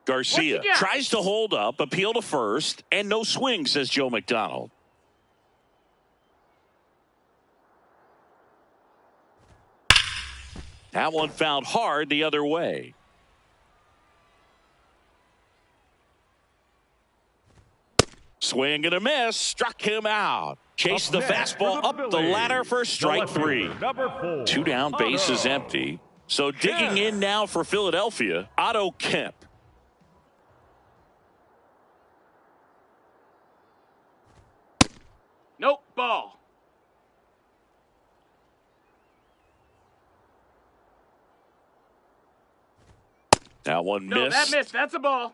Garcia tries to hold up, appeal to first, and no swing, says Joe McDonald. That one found hard the other way. Swing and a miss, struck him out. Chased the fastball up the ladder for strike 3. 2 down, base is empty. So digging in now for Philadelphia, Otto Kemp. Nope, ball. That one No, missed. that missed. That's a ball.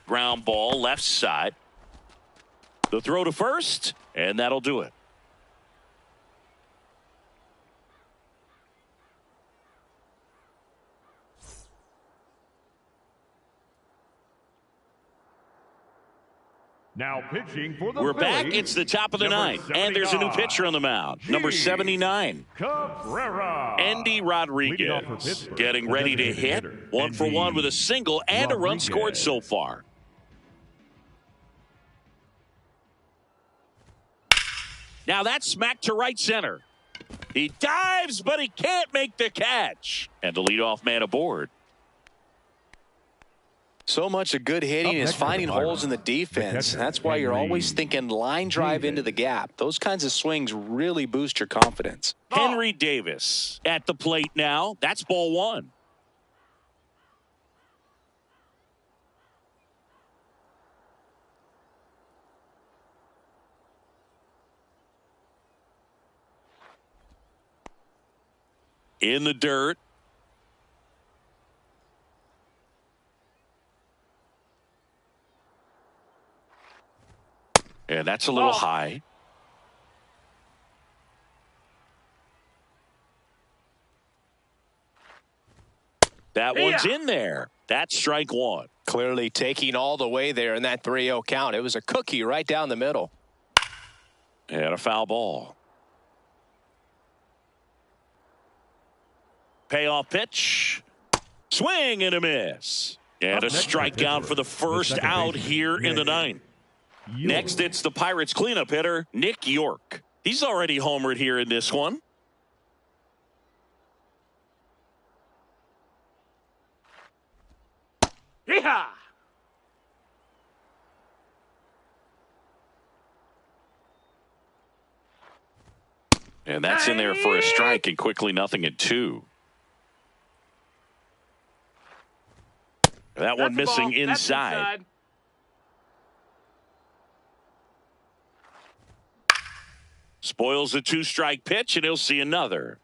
Ground ball left side. The throw to first, and that'll do it. Now pitching for the We're Phillies, back. It's the top of the ninth, and there's a new pitcher on the mound. Number 79. Cabrera. Andy Rodriguez getting ready to hit. 1 for 1 with a single and a run scored so far. Now that's smacked to right center. He dives, but he can't make the catch. And the leadoff man aboard. So much of good hitting is finding holes in the defense. That's why you're always thinking line drive into the gap. Those kinds of swings really boost your confidence. Henry Davis at the plate now. That's ball 1. In the dirt. And that's a little high. That one's in there. That's strike 1. Clearly taking all the way there in that 3-0 count. It was a cookie right down the middle. And a foul ball. Payoff pitch. Swing and a miss. And a strikeout for the first out here in the ninth. Next, it's the Pirates cleanup hitter, Nick York. He's already homered here in this one. Yeehaw! And that's in there for a strike, and quickly 0-2. That one missing inside. Spoils a 2-strike pitch, and he'll see another.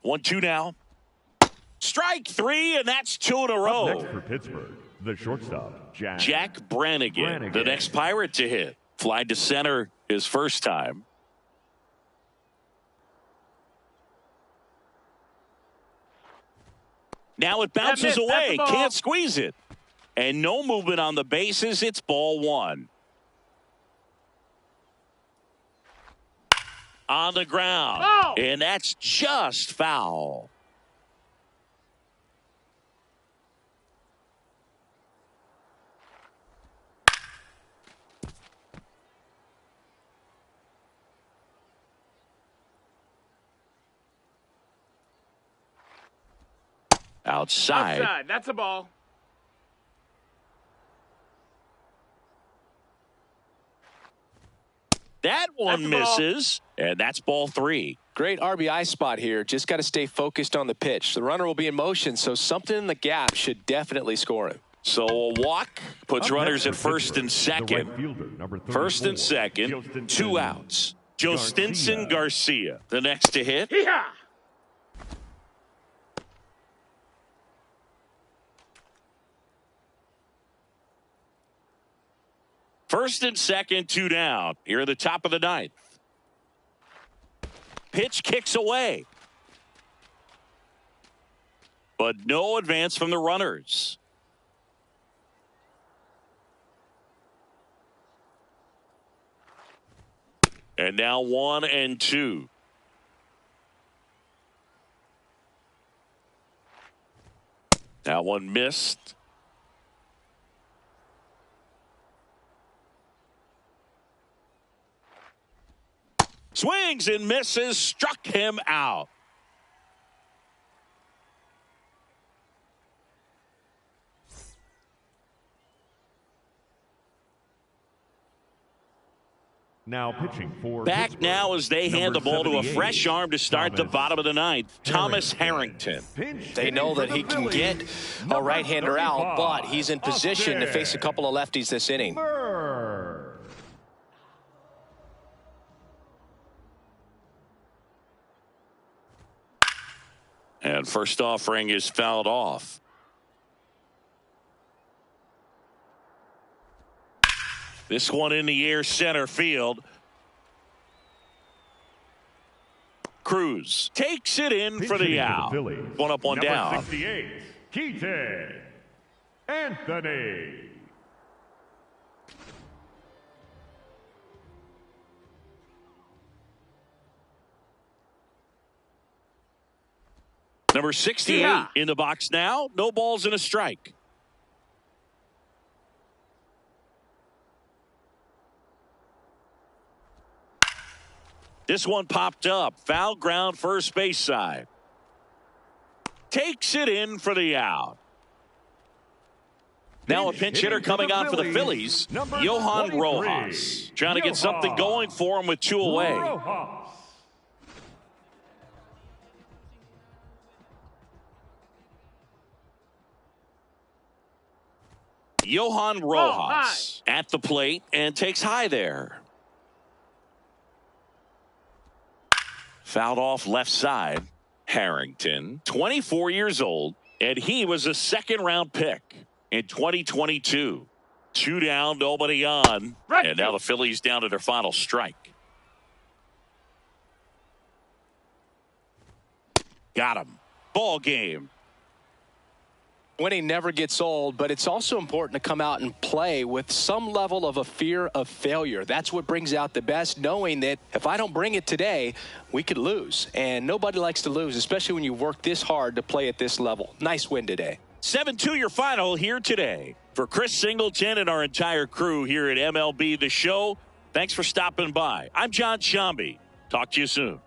1-2 now. Strike 3, and that's 2 in a row. Next for Pittsburgh, the shortstop, Jack Brannigan, the next Pirate to hit. Fly to center his first time. Now it bounces away. Can't squeeze it. And no movement on the bases. It's ball one. On the ground. Oh! And that's just foul. Outside. That's a ball. That one misses, and that's ball three. Great RBI spot here. Just got to stay focused on the pitch. The runner will be in motion, so something in the gap should definitely score him. So a walk puts runners at first and second. First and second, 2 outs. Jostinson Garcia, the next to hit. Hee-haw! First and second, 2 down. Here at the top of the ninth. Pitch kicks away. But no advance from the runners. And now 1 and 2. That one missed. Swings and misses, struck him out. Now pitching for back Pittsburgh, now as they hand the ball to a fresh arm to start the bottom of the ninth. Thomas Harrington. They know that he can get a right-hander out, but he's in position to face a couple of lefties this inning. And first offering is fouled off. This one in the air, center field. Cruz takes it in for the out. One up, one down. 68, Keaton Anthony. Number 68 in the box now. No balls and a strike. This one popped up. Foul ground, first base side. Takes it in for the out. Now a pinch hitter coming on for the Phillies. Johan Rojas. Trying to get something going for him with 2 away. Johan Rojas at the plate and takes high there. Fouled off left side. Harrington, 24 years old, and he was a second-round pick in 2022. 2 down, nobody on. And now the Phillies down to their final strike. Got him. Ball game. Winning never gets old, but it's also important to come out and play with some level of a fear of failure. That's what brings out the best, knowing that if I don't bring it today, we could lose. And nobody likes to lose, especially when you work this hard to play at this level. Nice win today. 7-2 your final here today. For Chris Singleton and our entire crew here at MLB The Show, thanks for stopping by. I'm John Shambi. Talk to you soon.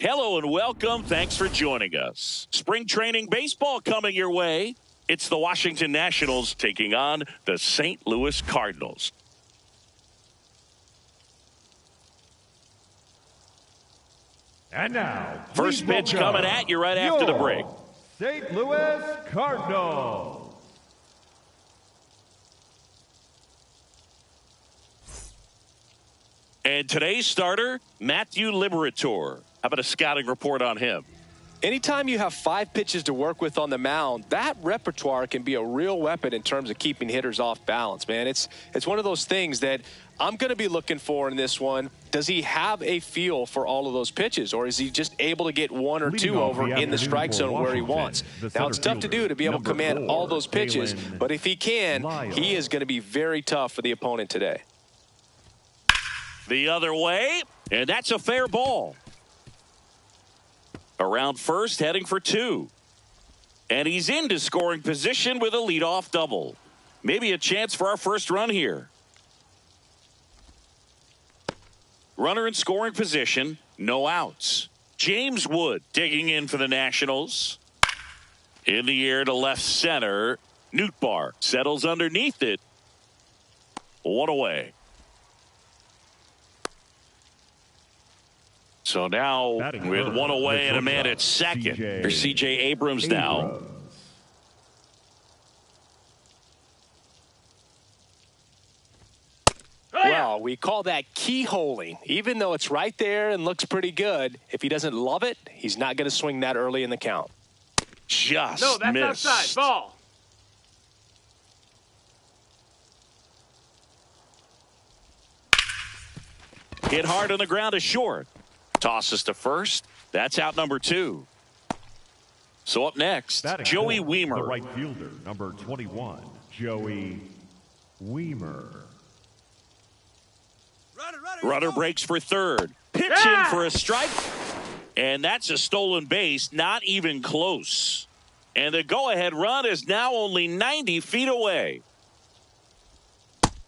Hello and welcome. Thanks for joining us. Spring training baseball coming your way. It's the Washington Nationals taking on the St. Louis Cardinals. And now, first pitch coming at you right after the break. St. Louis Cardinals. And today's starter, Matthew Liberatore. How about a scouting report on him? Anytime you have 5 pitches to work with on the mound, that repertoire can be a real weapon in terms of keeping hitters off balance, man. It's one of those things that I'm going to be looking for in this one. Does he have a feel for all of those pitches, or is he just able to get 1 or 2 over in the strike zone where he wants? Now, it's tough to do to be able to command all those pitches, but if he can, he is going to be very tough for the opponent today. The other way, and that's a fair ball. Around first, heading for 2. And he's into scoring position with a leadoff double. Maybe a chance for our first run here. Runner in scoring position, no outs. James Wood digging in for the Nationals. In the air to left center. Nootbaar settles underneath it. 1 away. So now with 1 away and a man at second. Here's C.J. Abrams now. Well, we call that keyholing. Even though it's right there and looks pretty good, if he doesn't love it, he's not going to swing that early in the count. Just No, that's missed. outside. Ball. Hit hard on the ground is short. Tosses to first. That's out number 2. So up next, Joey Wiemer. The right fielder, number 21, Joey Wiemer. Runner breaks for third. Pitch in for a strike. And that's a stolen base. Not even close. And the go-ahead run is now only 90 feet away.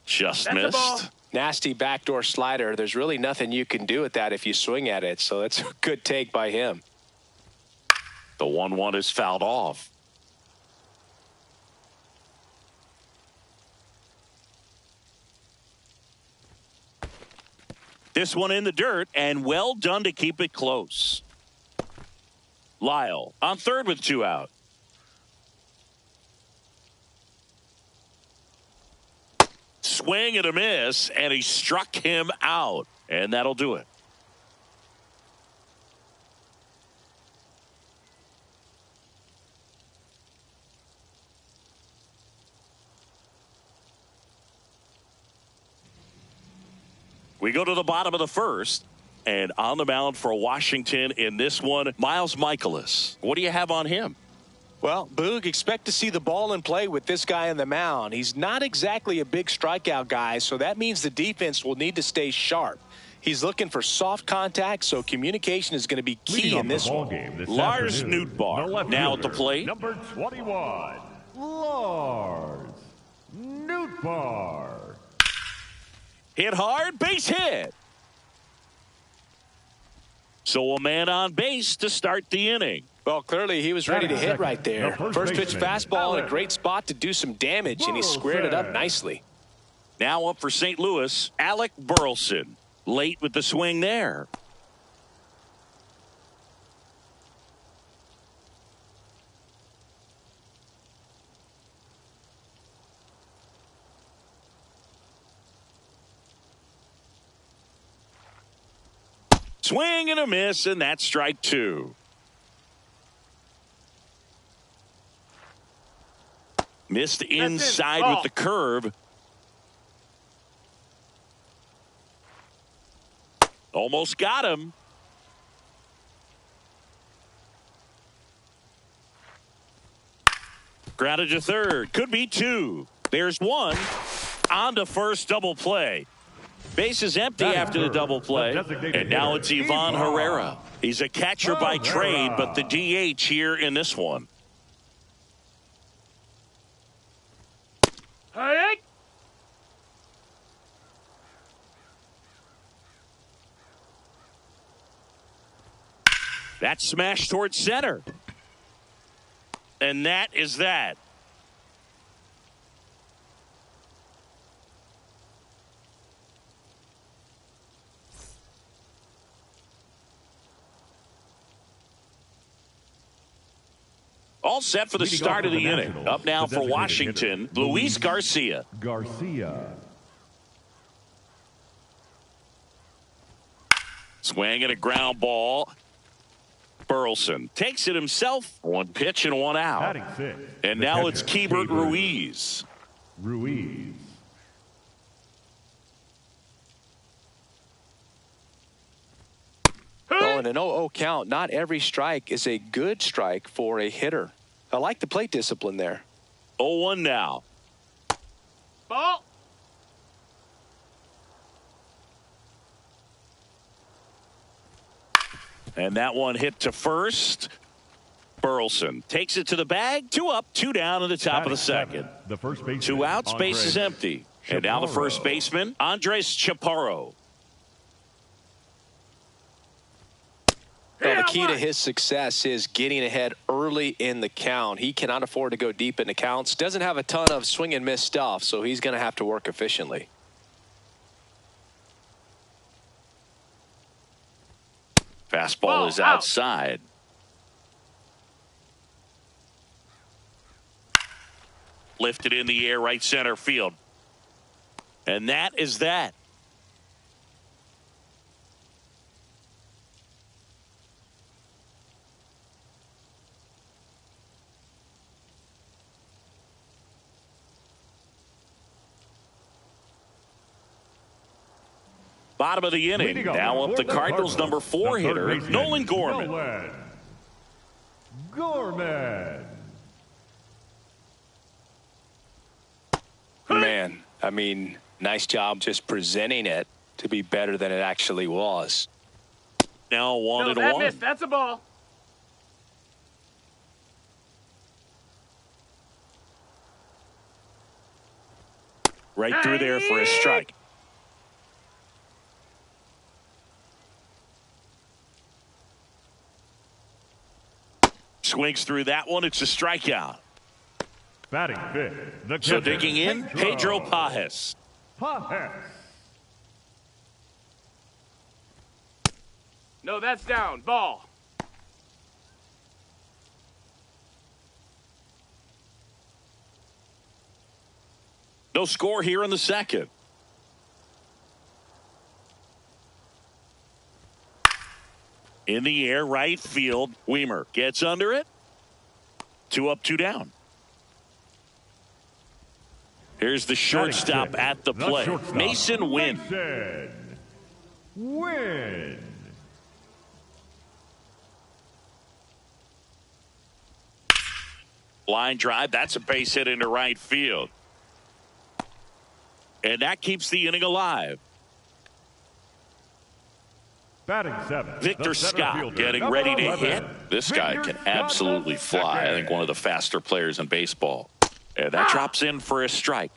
Just That's missed. Nasty backdoor slider. There's really nothing you can do with that if you swing at it. So that's a good take by him. The 1-1 is fouled off. This one in the dirt, and well done to keep it close. Lyle on third with 2 out. Swing and a miss, and he struck him out, and that'll do it. We go to the bottom of the first, and on the mound for Washington in this one, Miles Mikolas. What do you have on him? Well, Boog, expect to see the ball in play with this guy on the mound. He's not exactly a big strikeout guy, so that means the defense will need to stay sharp. He's looking for soft contact, so communication is going to be key in this one. Lars Nootbaar now at the plate. Number 21, Lars Nootbaar. Hit hard, base hit. So a man on base to start the inning. Well, clearly he was ready to hit right there. First pitch fastball in a great spot to do some damage, and he squared it up nicely. Now up for St. Louis, Alec Burleson. Late with the swing there. Swing and a miss, and that's strike 2. Missed inside with the curve. Almost got him. Grounded to third. Could be 2. There's 1. On to first, double play. Base is empty after the double play. And now it's Ivan Herrera. He's a catcher by trade, but the DH here in this one. Hey! That's smashed towards center. And that is that. All set for the start of the inning. Up now for Washington, Luis Garcia. Swing and a ground ball. Burleson takes it himself. One pitch and one out. And now it's Keibert Ruiz. Well, in an 0-0 count, not every strike is a good strike for a hitter. I like the plate discipline there. 0-1 now. Ball. And that one hit to first. Burleson takes it to the bag. 2 up, 2 down in the top of the second. 2 outs, base is empty. And now the first baseman, Andres Chaparro. Well, the key to his success is getting ahead early in the count. He cannot afford to go deep in the counts. Doesn't have a ton of swing and miss stuff, so he's going to have to work efficiently. Fastball is outside. Lifted in the air, right center field. And that is that. Bottom of the inning. Now up the Cardinals' number 4 hitter, Nolan Gorman. Man, I mean, nice job just presenting it to be better than it actually was. Now 1-1. That missed. That's a ball. Right through there for a strike. Swings through that one. It's a strikeout. Batting fifth. So digging in, Pedro Pajes. No, that's down. Ball. No score here in the second. In the air, right field. Weimer gets under it. 2 up, 2 down. Here's the shortstop at the plate. Mason Wynn. Line drive. That's a base hit into right field. And that keeps the inning alive. Batting seventh. Victor Scott getting ready to hit. This guy can absolutely fly. I think one of the faster players in baseball. And that drops in for a strike.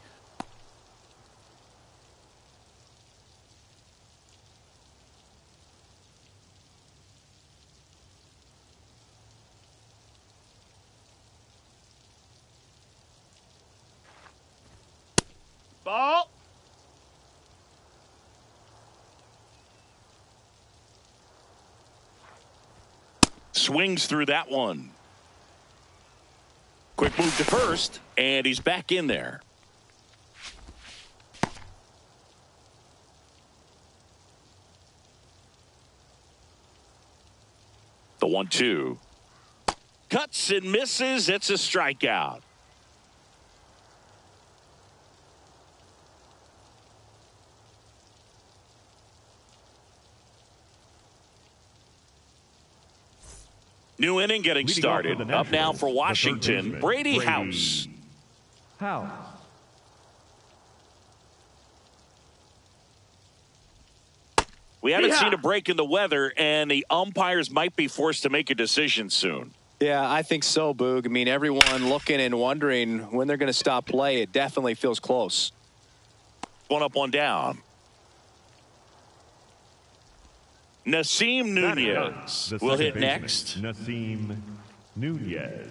Ball. Swings through that one. Quick move to first, and he's back in there. The 1-2. Cuts and misses. It's a strikeout. New inning getting started. Up now for Washington, Brady House. We haven't seen a break in the weather, and the umpires might be forced to make a decision soon. Yeah, I think so, Boog. I mean, everyone looking and wondering when they're going to stop play. It definitely feels close. 1 up, 1 down. Nasim Nunez will hit next. Nasim Nunez.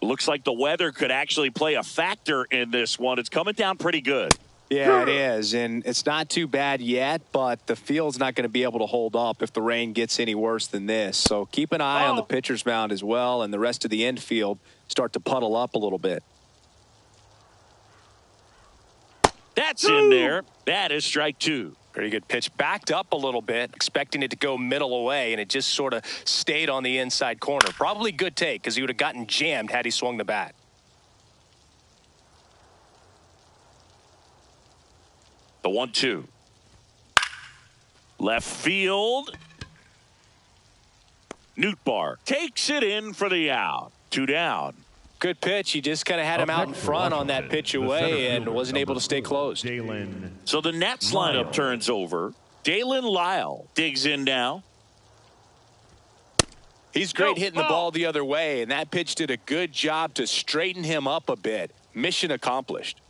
Looks like the weather could actually play a factor in this one. It's coming down pretty good. Yeah, it is, and it's not too bad yet, but the field's not going to be able to hold up if the rain gets any worse than this. So keep an eye on the pitcher's mound as well, and the rest of the infield start to puddle up a little bit. That's in there. That is strike 2. Very good pitch. Backed up a little bit, expecting it to go middle away, and it just sort of stayed on the inside corner. Probably good take, because he would have gotten jammed had he swung the bat. The 1-2. Left field. Nootbaar takes it in for the out. 2 down. Good pitch. He just kind of had him out in front on that pitch away and wasn't able to stay closed. So the Nats lineup turns over. Dalen Lyle digs in now. He's great hitting the ball the other way, and that pitch did a good job to straighten him up a bit. Mission accomplished.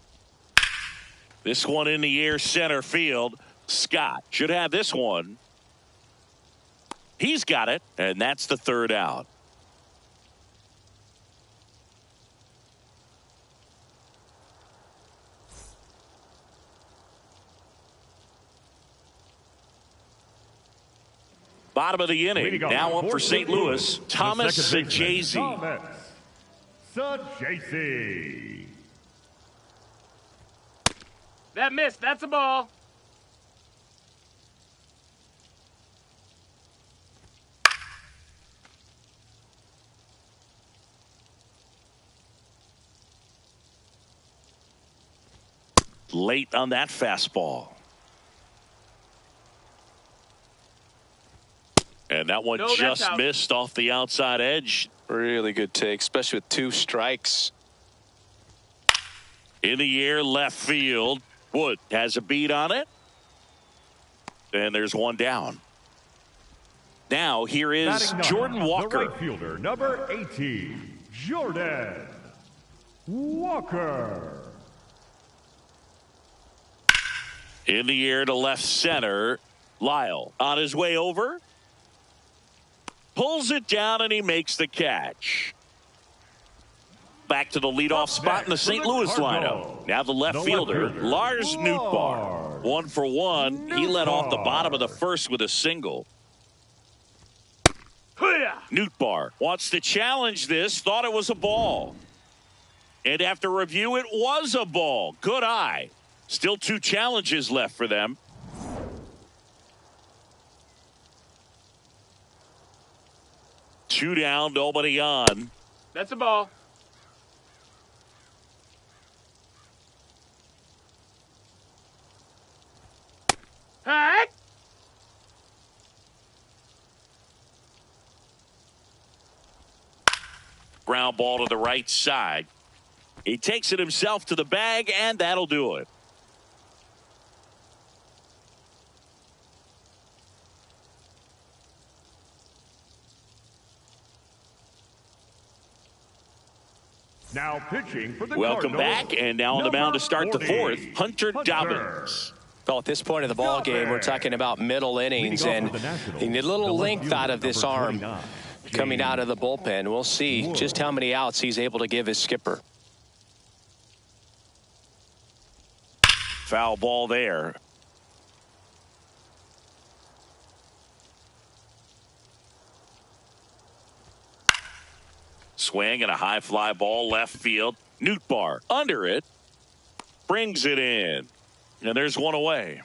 This one in the air center field. Scott should have this one. He's got it, and that's the 3rd out. Bottom of the inning. Now up for St. Louis, Thomas Saggese. Thomas Saggese. That missed. That's a ball. Late on that fastball. And that one just missed off the outside edge. Really good take, especially with 2 strikes. In the air left field. Wood has a beat on it. And there's one down. Now here is Jordan Walker. The right fielder, number 18, Jordan Walker. In the air to left center. Lyle on his way over. Pulls it down and he makes the catch. Back to the leadoff spot in the St. Louis lineup. Now the left fielder, Lars Nootbaar. 1 for 1. He led off the bottom of the 1st with a single. Nootbaar wants to challenge this. Thought it was a ball. And after review, it was a ball. Good eye. Still 2 challenges left for them. Two down, nobody on. That's a ball. Hey! Ground ball to the right side. He takes it himself to the bag, and that'll do it. Now pitching for the Welcome Cardinals, back, and now on the mound to start the 4th, Hunter Dobbins. Well, at this point of the ball game, we're talking about middle innings, and he need a little length out of this arm coming out of the bullpen. We'll see just how many outs he's able to give his skipper. Foul ball there. Swing and a high fly ball left field. Nootbaar under it. Brings it in. And there's one away.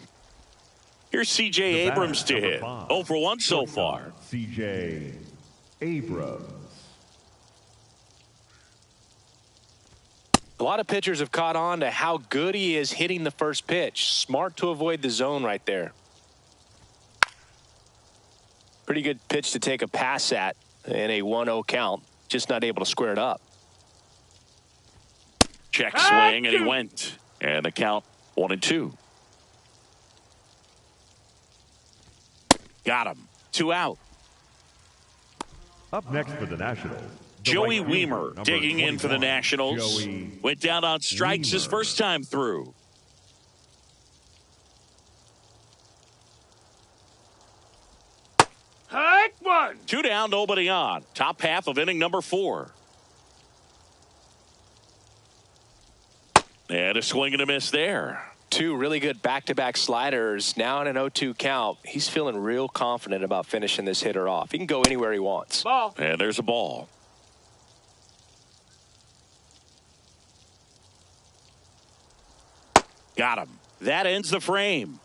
Here's C.J. Abrams to hit. 0 for 1 so far. C.J. Abrams. A lot of pitchers have caught on to how good he is hitting the first pitch. Smart to avoid the zone right there. Pretty good pitch to take a pass at in a 1-0 count. Just not able to square it up. Check swing, and he went. And the count 1-2. Got him. 2 out. Up next for the Nationals, Joey Wiemer digging in for the Nationals. Joey Went down on strikes his first time through. one. 2 down, nobody on. Top half of inning number 4. And a swing and a miss there. 2 really good back-to-back sliders. Now in an 0-2 count. He's feeling real confident about finishing this hitter off. He can go anywhere he wants. Ball. And there's a ball. Got him. That ends the frame.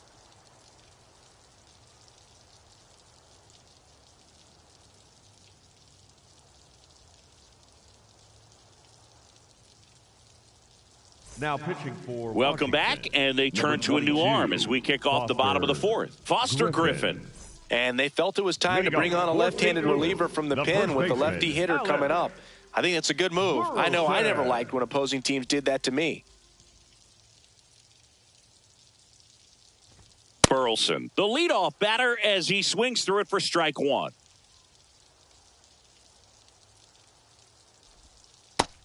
Now pitching for Welcome Washington, back, and they turn to a new 22, arm as we kick off the bottom of the 4th. Foster Griffin. And they felt it was time to bring on a left-handed reliever from the pen with the lefty hitter coming up. I think that's a good move. I know I never liked when opposing teams did that to me. Burleson, the leadoff batter, as he swings through it for strike 1.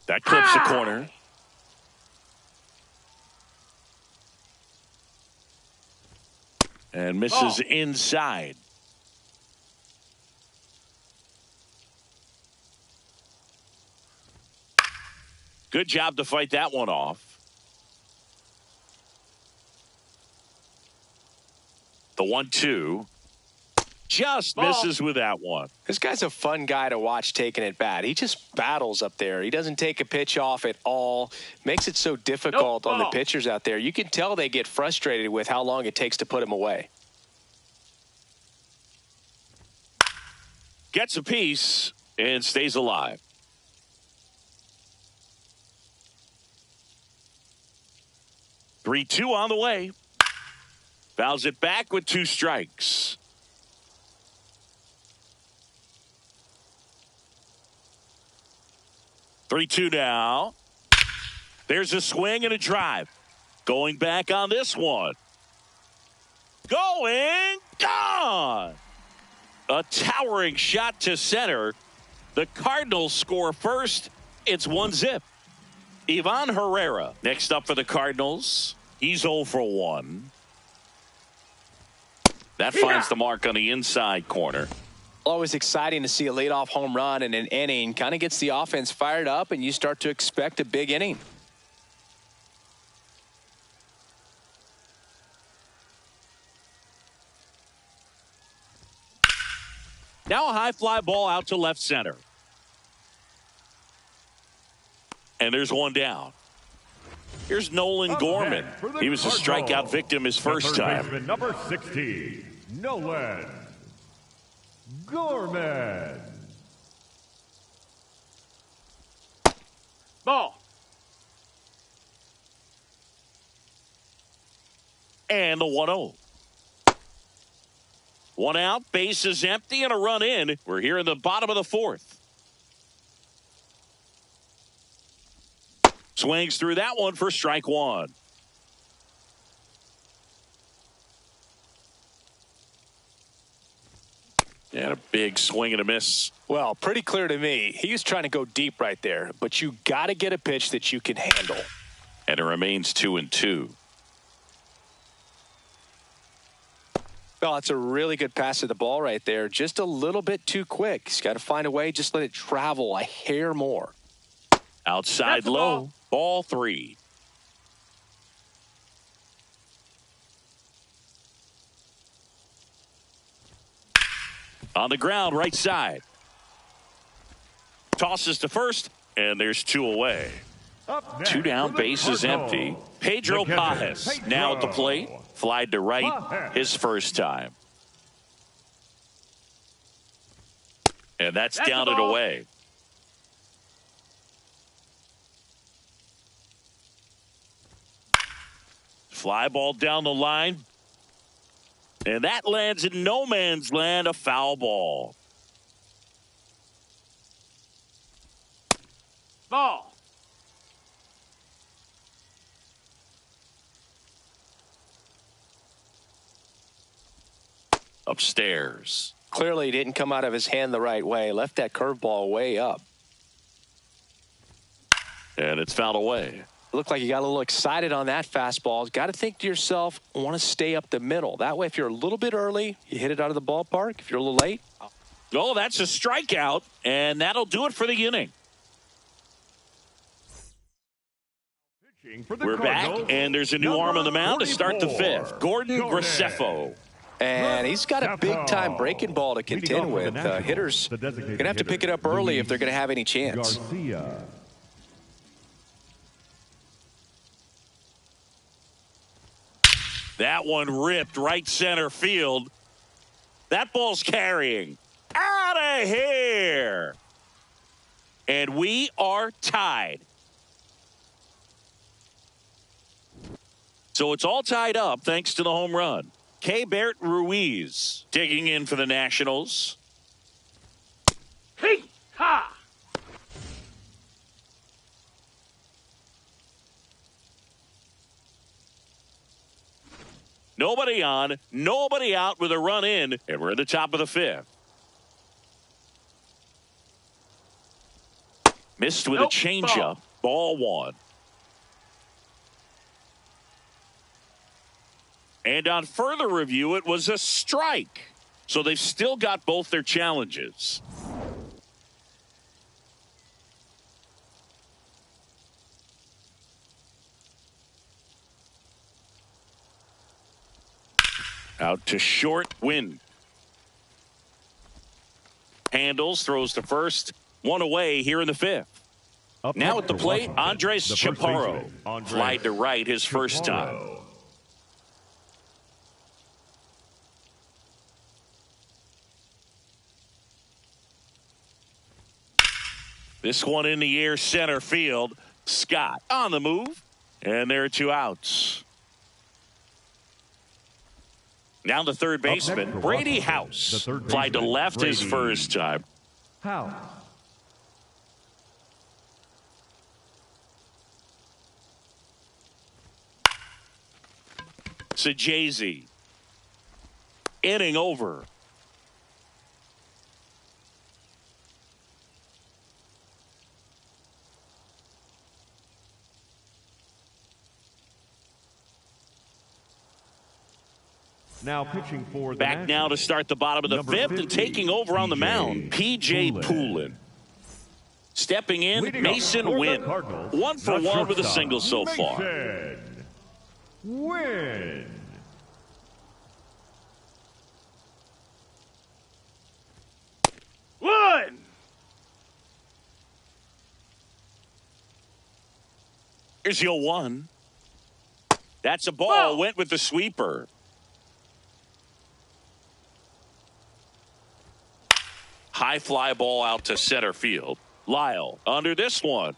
That clips the corner. And misses inside. Good job to fight that one off. The 1-2. Just misses with that one. This guy's a fun guy to watch taking it bad. He just battles up there. He doesn't take a pitch off at all. Makes it so difficult on the pitchers out there. You can tell they get frustrated with how long it takes to put him away. Gets a piece and stays alive. Three-two on the way. Fouls it back with 2 strikes. Three-two now. There's a swing and a drive. Going back on this one. Going gone. A towering shot to center. The Cardinals score first. It's 1-0. Ivan Herrera next up for the Cardinals. He's 0 for 1. That finds the mark on the inside corner. Always exciting to see a leadoff home run in an inning. Kind of gets the offense fired up, and you start to expect a big inning. Now a high fly ball out to left center. And there's one down. Here's Nolan Gorman. He was a strikeout victim his first time. Number 16, Nolan Gorman. Ball. And the 1-0. One out, base is empty, and a run in. We're here in the bottom of the 4th. Swings through that one for strike 1. And a big swing and a miss. Well, pretty clear to me. He was trying to go deep right there, but you got to get a pitch that you can handle. And it remains 2-2. Well, it's a really good pass to the ball right there. Just a little bit too quick. He's got to find a way. Just let it travel a hair more. Outside low. Ball 3. On the ground, right side. Tosses to first, and there's 2 away. 2 down, base is empty. Pedro Pages now at the plate. Flied to right his first time. And that's down and away. Fly ball down the line. And that lands in no man's land, a foul ball. Ball. Upstairs. Clearly didn't come out of his hand the right way. Left that curveball way up. And it's fouled away. Looked like you got a little excited on that fastball. Got to think to yourself, I want to stay up the middle. That way, if you're a little bit early, you hit it out of the ballpark. If you're a little late, Oh, that's a strikeout, and that'll do it for the inning. We're back, and there's a new arm on the mound to start the fifth. Gordon Graceffo. And he's got a big-time breaking ball to contend with. Hitters are going to have to pick it up early if they're going to have any chance. Garcia. That one ripped right center field. That ball's carrying. Out of here. And we are tied. So it's all tied up thanks to the home run. Keibert Ruiz digging in for the Nationals. Hey, ha! Nobody on, nobody out with a run in, and we're at the top of the fifth. Missed with a changeup. Ball one. And on further review, it was a strike. So they've still got both their challenges. Out to short, Winn. Handles, throws to first. One away here in the fifth. Now at the plate, Andres Chaparro. Fly to right his first time. This one in the air, center field. Scott on the move. And there are two outs. Now the third baseman, Brady House. Fly to left his first time. House. Sajazi. Inning over. Now pitching for the Back Nationals. now to start the bottom of the Number fifth 50, and taking over on the mound, P.J. Poulin. Stepping in, Leading Mason up for the Winn. Cardinals, 1 for the 1 with a shortstop, single so far. Mason Winn. One! Here's your 1. That's a ball. Went with the sweeper. High fly ball out to center field. Lyle under this one.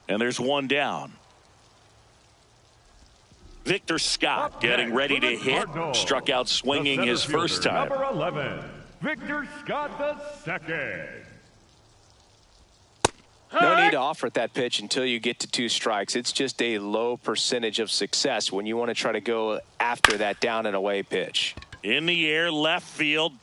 And there's one down. Victor Scott getting ready to hit. Struck out swinging his first time. Number 11, Victor Scott II. No need to offer at that pitch until you get to 2 strikes. It's just a low percentage of success when you want to try to go after that down and away pitch. In the air, left field,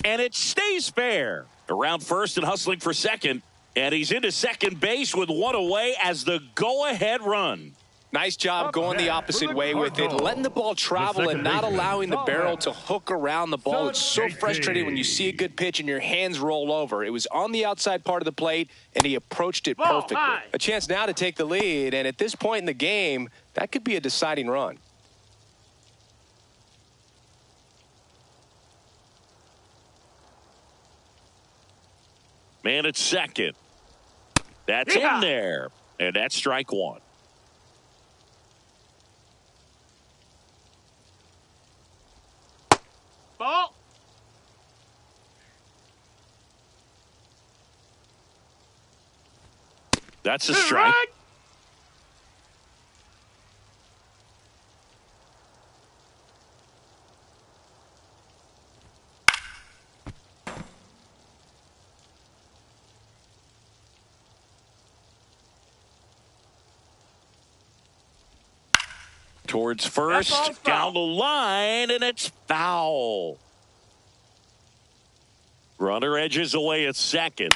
and it stays fair. Around first and hustling for second, and he's into second base with 1 away as the go-ahead run. Nice job going the opposite way with it, letting the ball travel and not allowing the barrel to hook around the ball. It's so frustrating when you see a good pitch and your hands roll over. It was on the outside part of the plate, and he approached it perfectly. A chance now to take the lead, and at this point in the game, that could be a deciding run. Man at second. That's in there, and that's strike 1. Ball. That's a strike. Towards first, down the line, and it's foul. Runner edges away at second.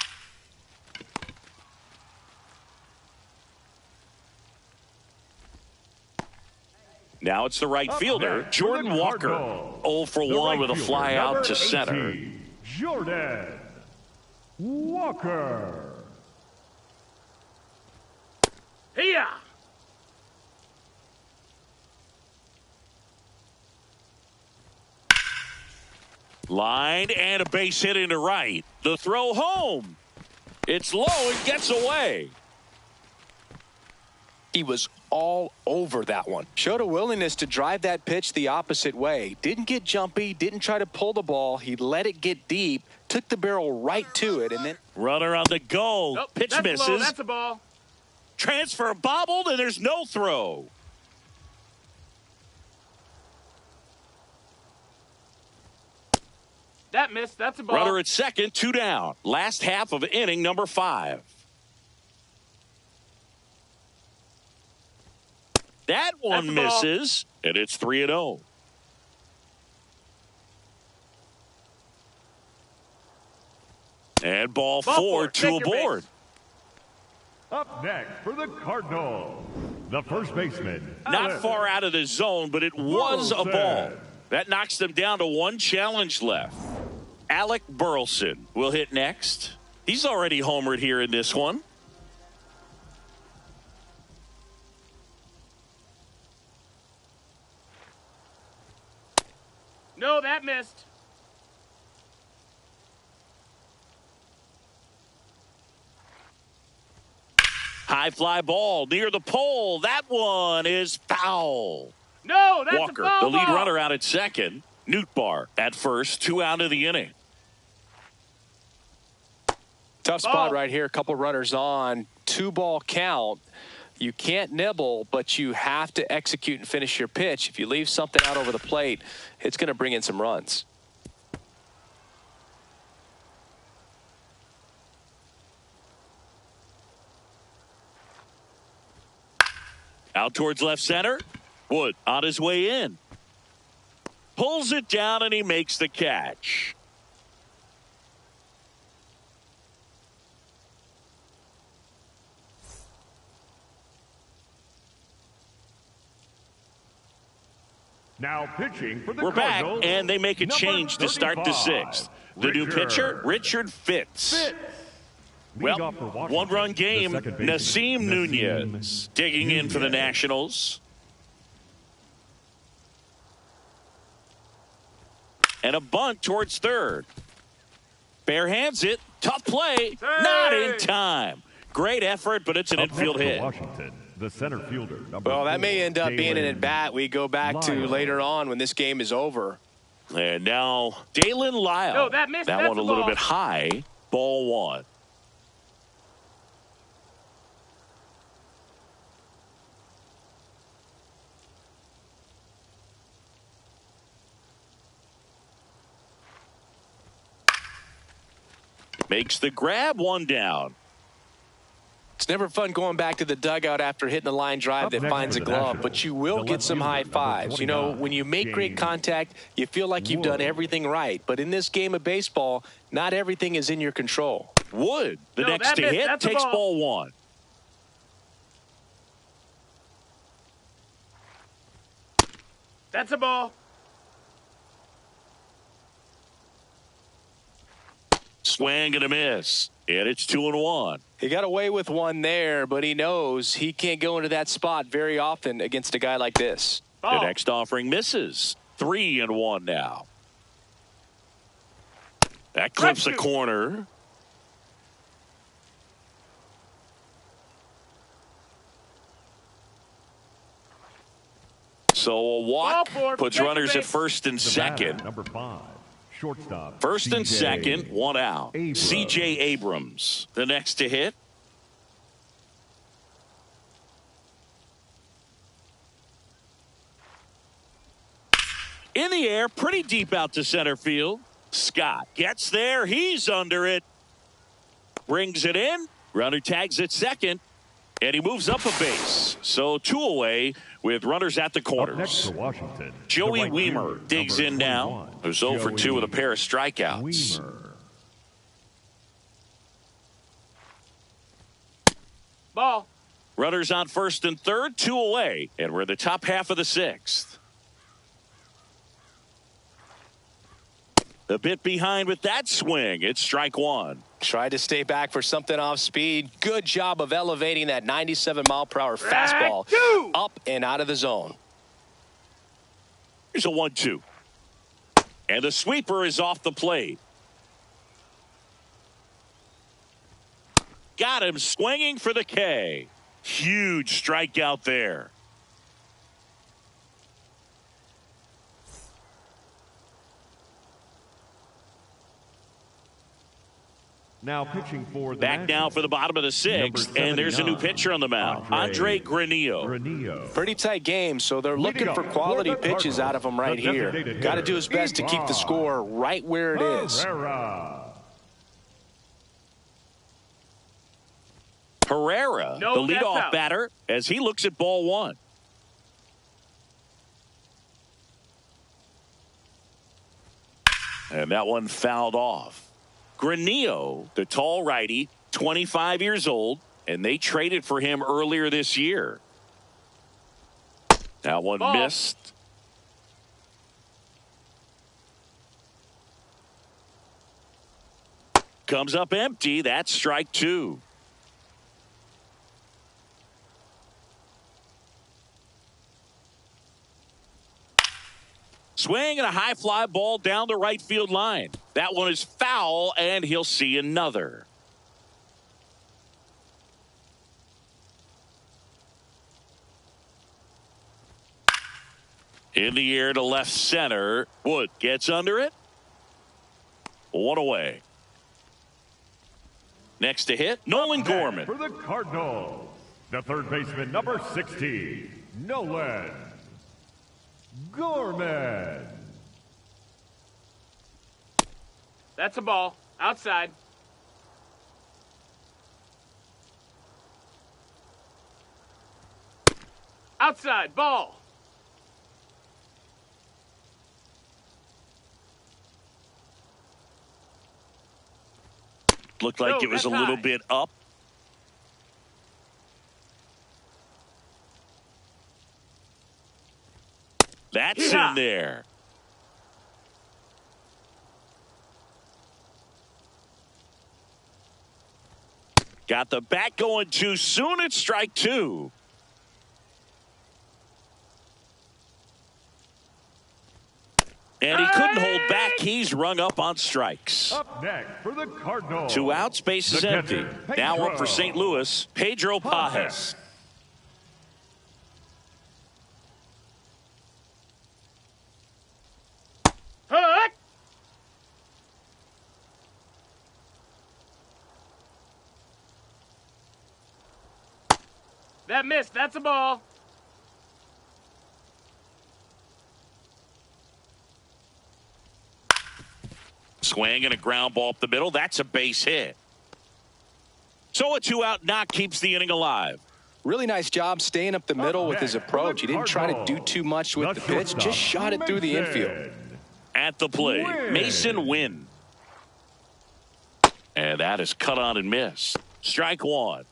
Now it's the right fielder, Jordan Walker. 0 for 1 with a fly out to center. Jordan Walker. Hiya! Line and a base hit into right. The throw home. It's low and gets away. He was all over that one. Showed a willingness to drive that pitch the opposite way. Didn't get jumpy, didn't try to pull the ball. He let it get deep, took the barrel right to it, and then... Runner on the go. Nope, Pitch that's misses. Low. That's a ball. Transfer bobbled, and there's no throw. That missed. That's a ball. Runner at second, 2 down. Last half of inning number 5. That one misses, and it's 3-0. And ball 4, 2 aboard. Up next for the Cardinals, the first baseman. Not far out of the zone, but it was a ball. That knocks them down to 1 challenge left. Alec Burleson will hit next. He's already homered here in this one. No, that missed. High fly ball near the pole. That one is foul. No, that's Walker, a foul the lead ball. runner, out at second. Nootbaar at first, 2 out of the inning. Tough spot right here. A couple runners on. 2-ball count. You can't nibble, but you have to execute and finish your pitch. If you leave something out over the plate, it's going to bring in some runs. Out towards left center. Wood on his way in. Pulls it down, and he makes the catch. Now pitching for the We're back, Cardinals, and they make a number change to start the 35, 6th. The new pitcher, Richard Fitz. Well, Leadoff for Washington, 1-run game. the second baseman, Nassim Nunez digging in for the Nationals. And a bunt towards third. Bare hands it. Tough play. Not in time. Great effort, but it's an Up next infield for hit. Washington, the center fielder. Number Well, that 4, may end up being an Dalen at-bat we go back to Lyle. later on when this game is over. And now Dalen Lyle. No, that missed. That That's one a a little ball. bit high. Ball 1. Makes the grab, 1 down. It's never fun going back to the dugout after hitting the line drive Up that next finds a for the glove, Nationals, but you will the get left some fielder, high number fives. You know, 29, when you make great James contact, you feel like you've done Wood. everything right. But in this game of baseball, not everything is in your control. Wood, the No, next that to missed. hit, That's a takes ball. ball 1. That's a ball. Swing and a miss. And it's 2-1. He got away with one there, but he knows he can't go into that spot very often against a guy like this. Ball. The next offering misses. 3-1 now. That clips the corner. So a walk Ball 4, puts second runners at base. first and The second. batter, number 5, shortstop. First and CJ second, 1 out. Abrams. C.J. Abrams, the next to hit. In the air, pretty deep out to center field. Scott gets there. He's under it. Brings it in. Runner tags at second. And he moves up a base. So 2 away with runners at the Up next corners. for Washington, Joey the right Weimer fielder, digs number in now. 21, Who's 0 for 2 with a pair of strikeouts. Weimer. Ball. Runners on first and third, 2 away. And we're in the top half of the 6th. A bit behind with that swing. It's strike one. Tried to stay back for something off speed. Good job of elevating that 97-mile-per-hour fastball up and out of the zone. Here's a 1-2. And the sweeper is off the plate. Got him swinging for the K. Huge strikeout there. Now pitching for the Back now for the bottom of the sixth, and there's a new pitcher on the mound, Andre Granillo. Pretty tight game, so they're looking for quality pitches out of him right here. Got to do his best to keep the score right where it is. Herrera, the leadoff batter, as he looks at ball one. And that one fouled off. Granillo, the tall righty, 25 years old, and they traded for him earlier this year. That one missed. Comes up empty. That's strike two. Swing and a high fly ball down the right field line. That one is foul, and he'll see another. In the air to left center. Wood gets under it. One away. Next to hit, Nolan Gorman. For the Cardinals, the third baseman, number 16, Nolan Gorman. That's a ball. Outside. Outside. Ball. Looked like it was a little bit up. That's in there. Got the bat going too soon. It's strike two. And he couldn't hold back. He's rung up on strikes. Up next for the Cardinals. 2 outs, base is empty. Now up for St. Louis, Pedro Pages. That missed. That's a ball. Swing and a ground ball up the middle. That's a base hit. So a 2-out knock keeps the inning alive. Really nice job staying up the middle with his approach. He didn't try to do too much with the pitch. Just shot it through the infield. At the plate, Mason Wynn. And that is cut on and missed. Strike one.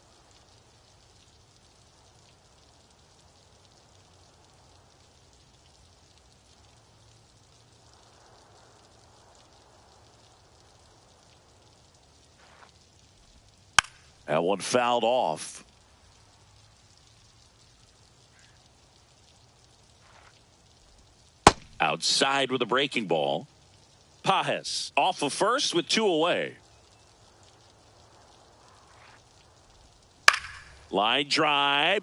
That one fouled off. Outside with a breaking ball. Pages off of first with 2 away. Line drive.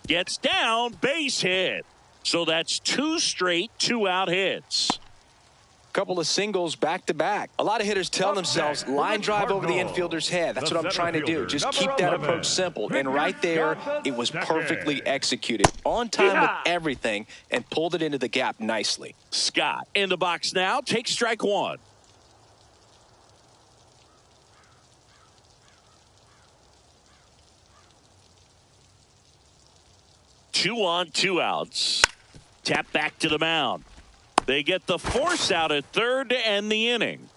Gets down. Base hit. So that's 2 straight 2-out hits. Couple of singles back-to-back. A lot of hitters tell themselves, line drive over the infielder's head. That's what I'm trying to do. Just keep that approach simple. And right there, it was perfectly executed. On time with everything and pulled it into the gap nicely. Scott in the box now. Takes strike one. Two on, 2 outs. Tap back to the mound. They get the force out at third to end the inning.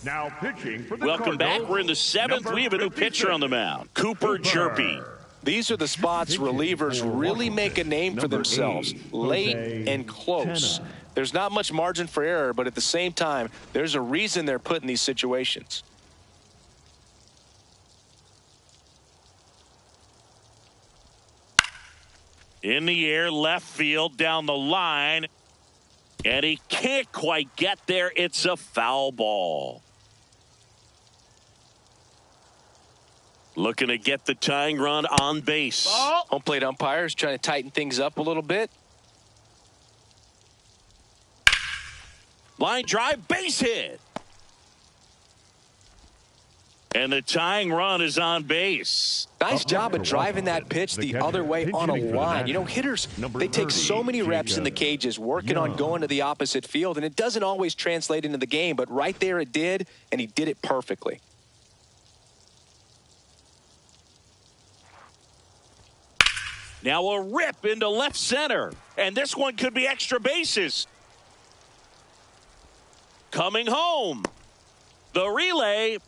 Now pitching for the Welcome back. Cardinals, We're in the 7th. We have a new pitcher on the mound, Cooper Jerpy. These are the spots relievers really make a name for themselves, late and close. There's not much margin for error, but at the same time, there's a reason they're put in these situations. In the air, left field, down the line. And he can't quite get there. It's a foul ball. Looking to get the tying run on base. Ball. Home plate umpires trying to tighten things up a little bit. Line drive, base hit. And the tying run is on base. Nice job of driving that pitch the other way on a line. You know, hitters, they take so many reps in the cages working on going to the opposite field, and it doesn't always translate into the game, but right there it did, and he did it perfectly. Now a rip into left center. And this one could be extra bases. Coming home. The relay.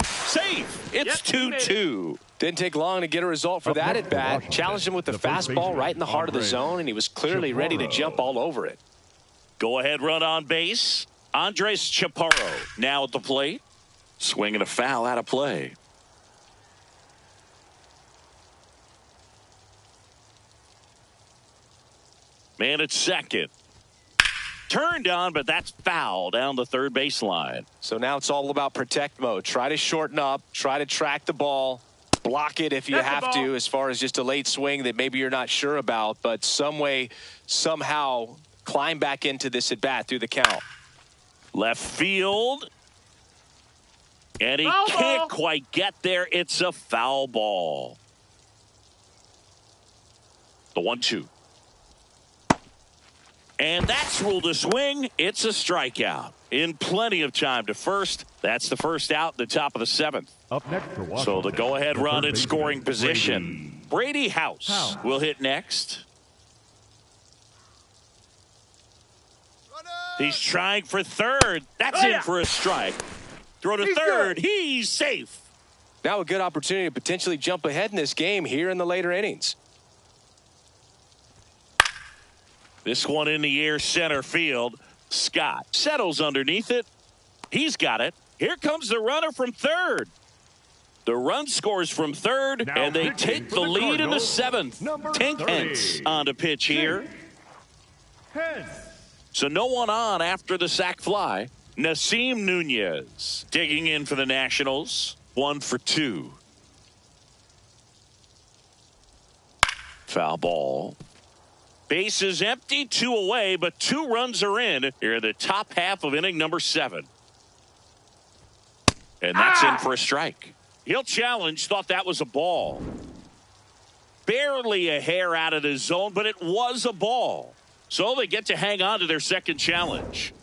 Safe. It's 2-2. Didn't take long to get a result for that at bat. Challenged him with the fastball right in the heart of the zone, and he was clearly ready to jump all over it. Go ahead run on base. Andres Chaparro now at the plate. Swinging a foul out of play. Man at second. Turned on, but that's foul down the third baseline. So now it's all about protect mode. Try to shorten up, try to track the ball, block it if you have to, as far as just a late swing that maybe you're not sure about, but some way, somehow climb back into this at bat through the count. Left field. And he can't quite get there. It's a foul ball. The 1-2. And that's ruled a swing. It's a strikeout. In plenty of time to first. That's the first out, the top of the 7th. Up next for Washington, So the go-ahead run in scoring Brady. position. Brady House will hit next. He's trying for third. That's in for a strike. Throw to third. He's safe. Now a good opportunity to potentially jump ahead in this game here in the later innings. This one in the air, center field. Scott settles underneath it. He's got it. Here comes the runner from third. The run scores from third, Now and they pitching take for the the lead in the Cardinals, 7th. number Tink 30. Hence on to pitch here. So no one on after the sac fly. Nasim Nunez digging in for the Nationals. 1 for 2. Foul ball. Base is empty, 2 away, but 2 runs are in here in the top half of inning number 7. And that's in for a strike. He'll challenge, thought that was a ball. Barely a hair out of the zone, but it was a ball. So they get to hang on to their second challenge.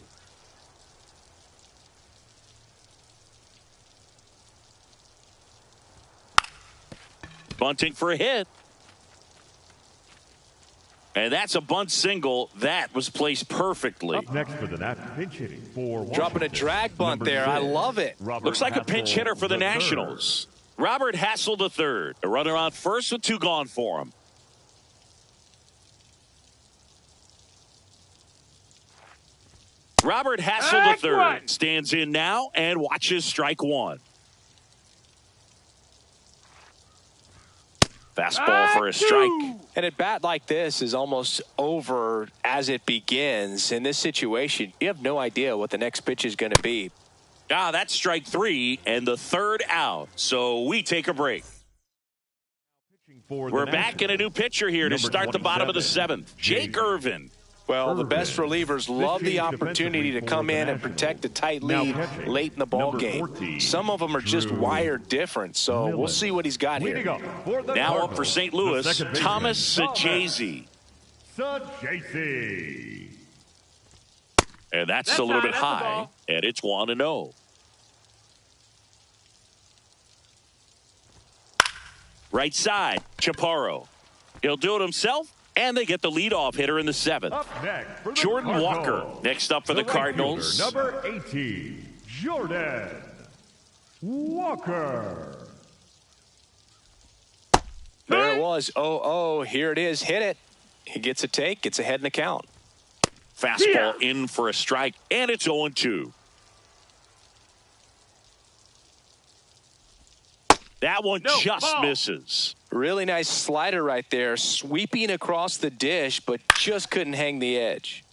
Bunting for a hit. And that's a bunt single that was placed perfectly. Up next for the Nats, pinch hitting for Washington, Dropping a drag bunt number there. 6, I love it. Robert Looks like a pinch Hassel hitter for the III. Nationals. Robert Hassel III. A runner on first with 2 gone for him. Robert Hassel III stands in now and watches strike 1. Fastball for a strike. And at bat like this is almost over as it begins. In this situation, you have no idea what the next pitch is going to be. That's strike 3 and the third out. So we take a break. For the We're back in a new pitcher here to number start the bottom of the 27, 7th. Jake Irvin. Well, the Irvin. best relievers love the opportunity to come in and protect a tight lead late in the ball game. Some of them are just wired different, so we'll see what he's got here. Now up for St. Louis, Thomas Sajazi. Sajazi. And that's a little bit that's a high, ball. and it's 1-0. Right side, Chaparro. He'll do it himself, and they get the leadoff hitter in the 7th. Up next for the Jordan Cardinals, Walker next up for the right fielder, Cardinals. Number 18, Jordan Walker. There it was. 0-0. Here it is. Hit it. He gets a take. Gets ahead in the count. Fastball in for a strike, and it's 0-2. That one just misses. Really nice slider right there. Sweeping across the dish, but just couldn't hang the edge.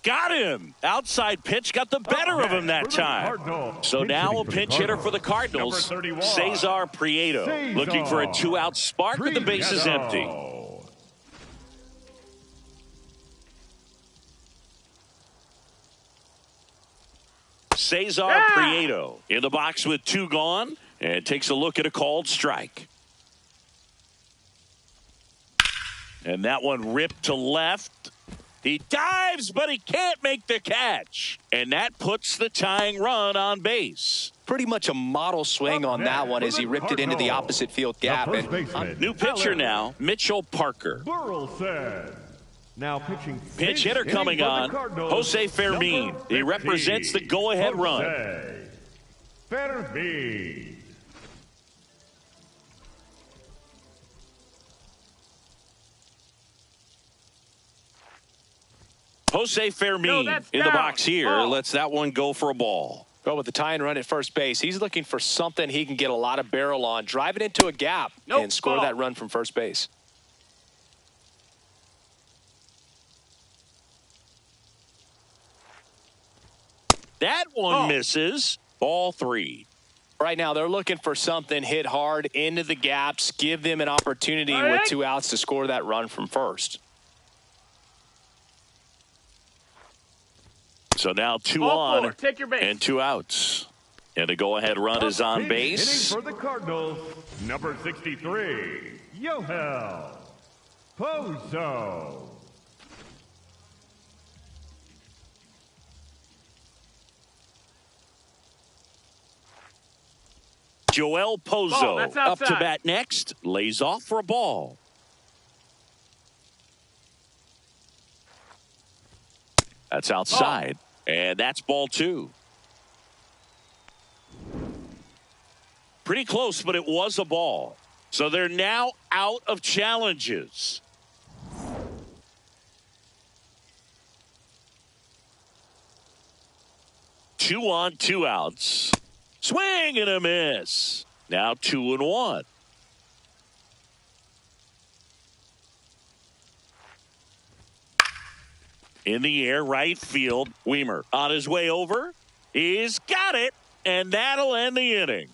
Got him. Outside pitch got the better of him that time. So now a pinch hitter for the Cardinals, Cesar Prieto, looking for a 2-out spark with the bases empty. Cesar Prieto in the box with 2 gone and takes a look at a called strike. And that one ripped to left. He dives, but he can't make the catch. And that puts the tying run on base. Pretty much a model swing on that one as he ripped it into the opposite field gap. New pitcher now, Mitchell Parker. Burleson. Now pitching. Pinch hitter coming on, Jose Fermin. He represents the go-ahead run. Fermin. Jose Fermin in the box here lets that one go for a ball. Well, with the tying run at first base, he's looking for something he can get a lot of barrel on, drive it into a gap, and score that run from first base. That one misses. Ball 3. Right now, they're looking for something hit hard into the gaps, give them an opportunity with 2 outs to score that run from first. So now 2 on and 2 outs. And the go-ahead run is on base. Hitting for the Cardinals, number 63, Yoel Pozo. Joel Pozo up to bat next. Lays off for a ball. That's outside. And that's ball 2. Pretty close, but it was a ball. So they're now out of challenges. Two on, 2 outs. Swing and a miss. Now 2-1. In the air, right field. Weimer on his way over. He's got it, and that'll end the inning.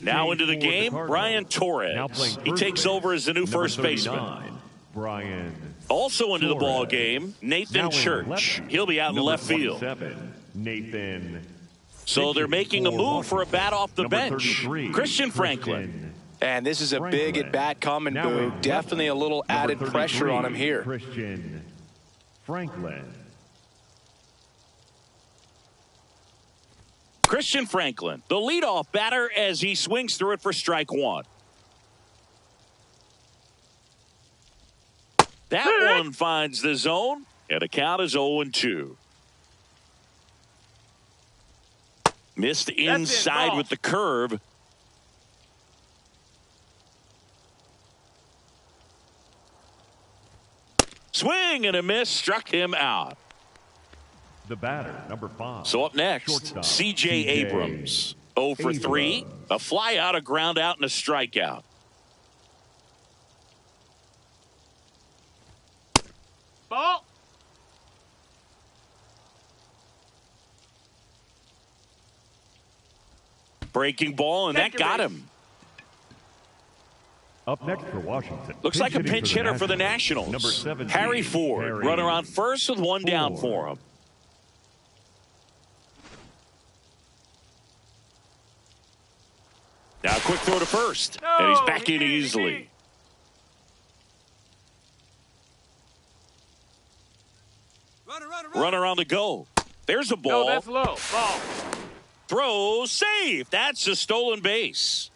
Now into the game, Brian Torres. He takes over as the new first baseman. Also into the ball game, Nathan Church. He'll be out in left field. So they're making a move for a bat off the bench. Christian Franklin. And this is a big at-bat coming, Boo. Definitely a little added pressure on him here. Christian Franklin. Christian Franklin, the leadoff batter as he swings through it for strike 1. That one finds the zone, and the count is 0-2. Missed inside with the curve. Swing and a miss, struck him out. The batter, number 5. So up next, C.J. Abrams. 0 for 3. A fly out, a ground out, and a strikeout. Ball. Breaking ball, and that got him. Up next for Washington. Looks like a pinch hitter for the Nationals. Number 17, Harry Ford, runner on first with 1 down for him. Now a quick throw to first, and he's back in easily. Runner on the go. There's a ball. No, that's low. Ball. Throw, safe. That's a stolen base.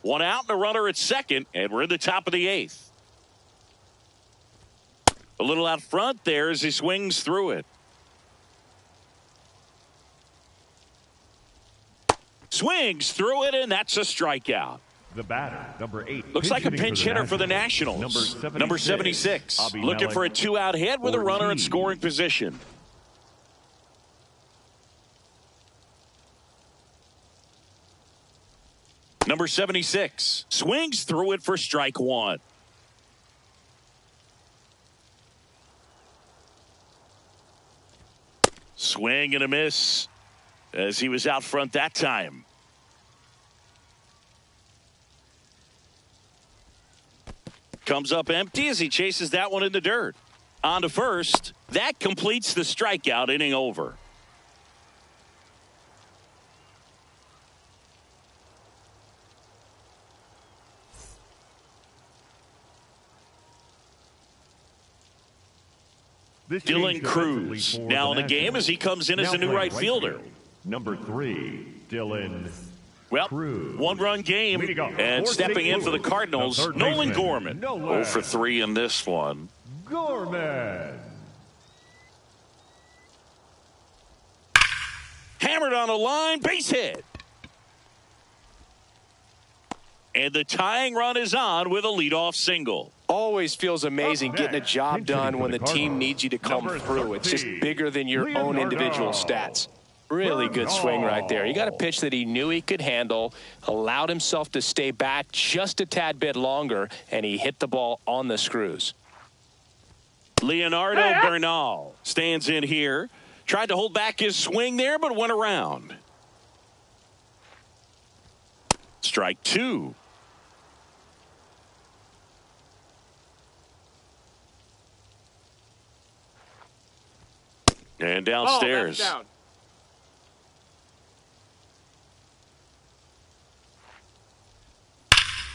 One out and a runner at second, and we're in the top of the eighth. A little out front there as he swings through it. Swings through it, and that's a strikeout. The batter, number 8. Looks like a pinch hitter for the Nationals. Number 76. Looking for a 2-out hit with a runner in scoring position. Number 76 swings through it for strike one. Swing and a miss as he was out front that time. Comes up empty as he chases that one in the dirt. On to first. That completes the strikeout inning over. Dylan Cruz now in the game as he comes in as a new right fielder. Number 3, Dylan Well, Cruz. one-run game, and stepping in for the Cardinals, Nolan Gorman. 0 for 3 in this one. Gorman. Hammered on a line, base hit. And the tying run is on with a leadoff single. Always feels amazing getting a job done when the team needs you to come through. It's just bigger than your own individual stats. Really good swing right there. He got a pitch that he knew he could handle, allowed himself to stay back just a tad bit longer, and he hit the ball on the screws. Leonardo Bernal stands in here. Tried to hold back his swing there, but went around. Strike two. And downstairs. Oh, that's down.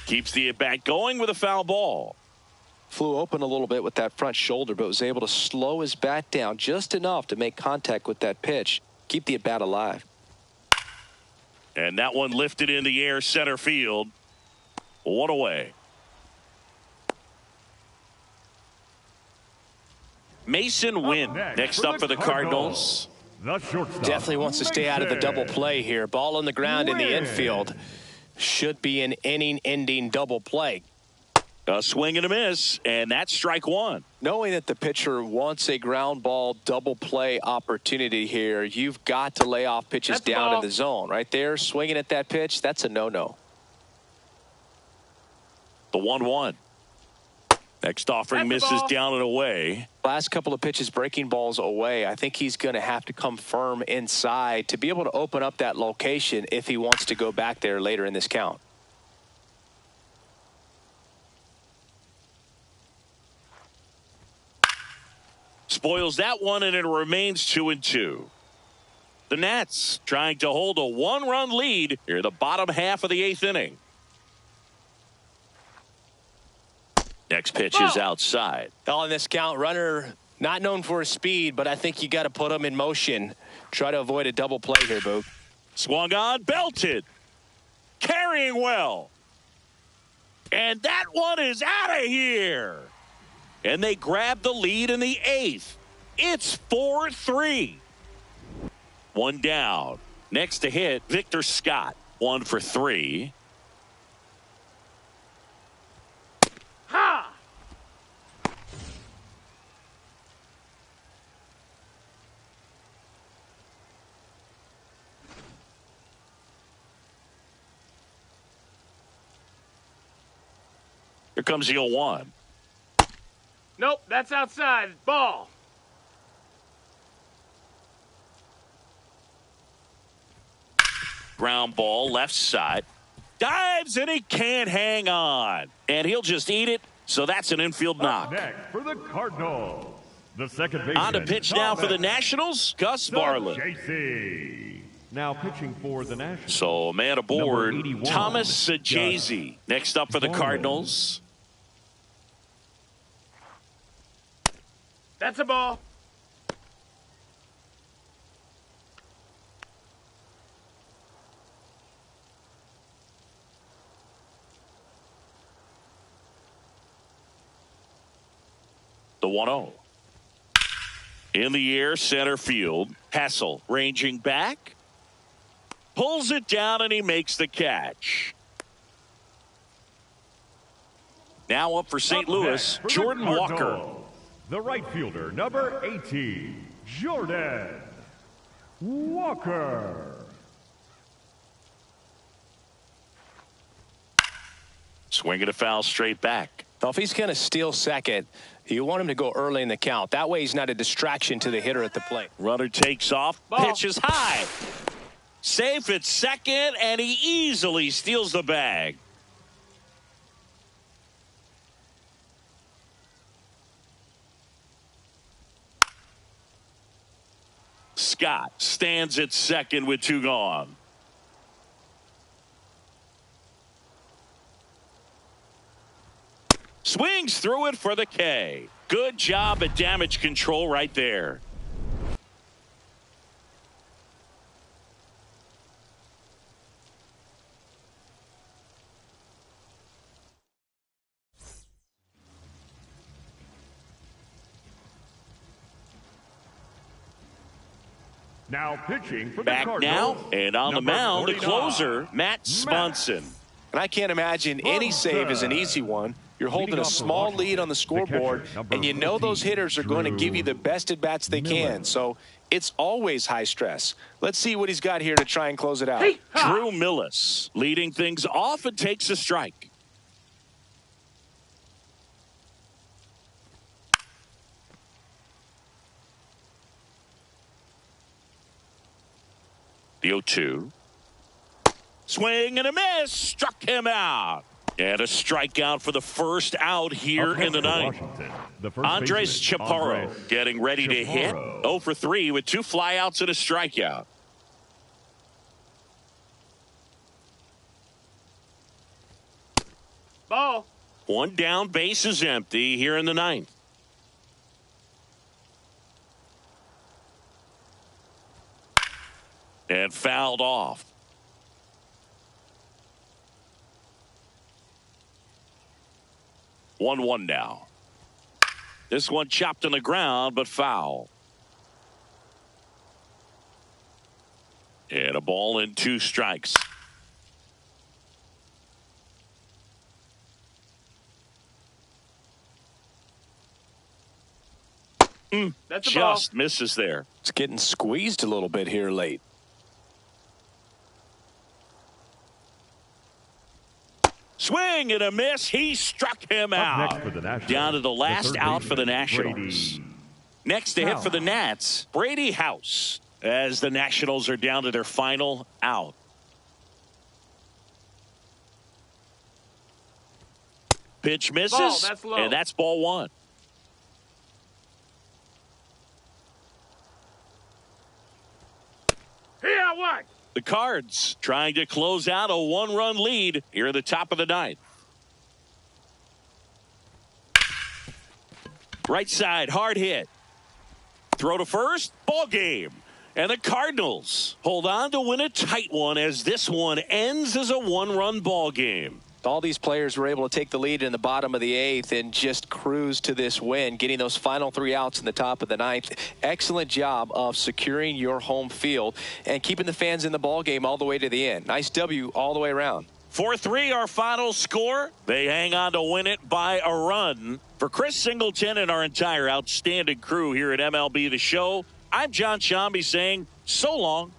Keeps the at-bat going with a foul ball. Flew open a little bit with that front shoulder, but was able to slow his bat down just enough to make contact with that pitch. Keep the at-bat alive. And that one lifted in the air center field. One away. Mason Wynn next up for the Cardinals. The shortstop. Definitely wants to stay out of the double play here. Ball on the ground in the infield. Should be an inning-ending double play. A swing and a miss, and that's strike one. Knowing that the pitcher wants a ground ball double play opportunity here, you've got to lay off pitches down in the zone. Right there, swinging at that pitch, that's a no-no. The 1-1. Next offering misses down and away. Last couple of pitches breaking balls away. I think he's going to have to come firm inside to be able to open up that location if he wants to go back there later in this count. Spoils that one, and it remains 2-2. The Nats trying to hold a one-run lead here in the bottom half of the eighth inning. Next pitch is outside. On this count, runner not known for his speed, but I think you got to put him in motion. Try to avoid a double play here, Boog. Swung on, belted. Carrying well. And that one is out of here. And they grab the lead in the eighth. It's 4-3. One down. Next to hit, Victor Scott. 1 for 3. Ha! Here comes the 0-1. Nope, that's outside. Ball. Ground ball, left side. Dives, and he can't hang on. And he'll just eat it, so that's an infield knock. Next for the Cardinals, the second baseman. On to pitch now for the Nationals, Gus Varland. JC. Now pitching for the Nationals. So man aboard, Number 81, Thomas Sajazi. Next up for the Cardinals. That's a ball. The 1-0. In the air, center field. Hassel ranging back. Pulls it down and he makes the catch. Now up for St. Louis, Jordan Walker. The right fielder, number 18, Jordan Walker. Swinging a foul straight back. Now, if he's going to steal second, you want him to go early in the count. That way he's not a distraction to the hitter at the plate. Runner takes off, pitches high. Safe at second, and he easily steals the bag. Scott stands at second with 2 gone. Swings through it for the K. Good job at damage control right there. Now pitching for the Back Cardinals. now, and on the number mound, the 49, closer, Matt Sponson. And I can't imagine any save is an easy one. You're holding a small lead on the scoreboard, and you know those hitters are going to give you the best at-bats they can. So it's always high stress. Let's see what he's got here to try and close it out. Drew Millis leading things off and takes a strike. The 0-2. Swing and a miss. Struck him out. And a strikeout for the first out here in the ninth. Andres Chaparro getting ready to hit. 0 for 3 with 2 flyouts and a strikeout. Ball. 1 down, base is empty here in the ninth. And fouled off. One now. This one chopped on the ground, but foul. And a ball and 2 strikes. That's a ball. Just misses there. It's getting squeezed a little bit here late. Swing and a miss. He struck him out. Down to the last out for the Nationals. Next to hit for the Nats, Brady House, as the Nationals are down to their final out. Pitch misses, That's low. and that's ball 1. Here, what? The Cards trying to close out a 1-run lead here at the top of the ninth. Right side, hard hit. Throw to first, ball game. And the Cardinals hold on to win a tight one as this one ends as a 1-run ball game. All these players were able to take the lead in the bottom of the 8th and just cruise to this win, getting those final 3 outs in the top of the 9th. Excellent job of securing your home field and keeping the fans in the ball game all the way to the end. Nice W all the way around. 4-3 our final score. They hang on to win it by a run. For Chris Singleton and our entire outstanding crew here at MLB The Show, I'm John Shambi saying so long.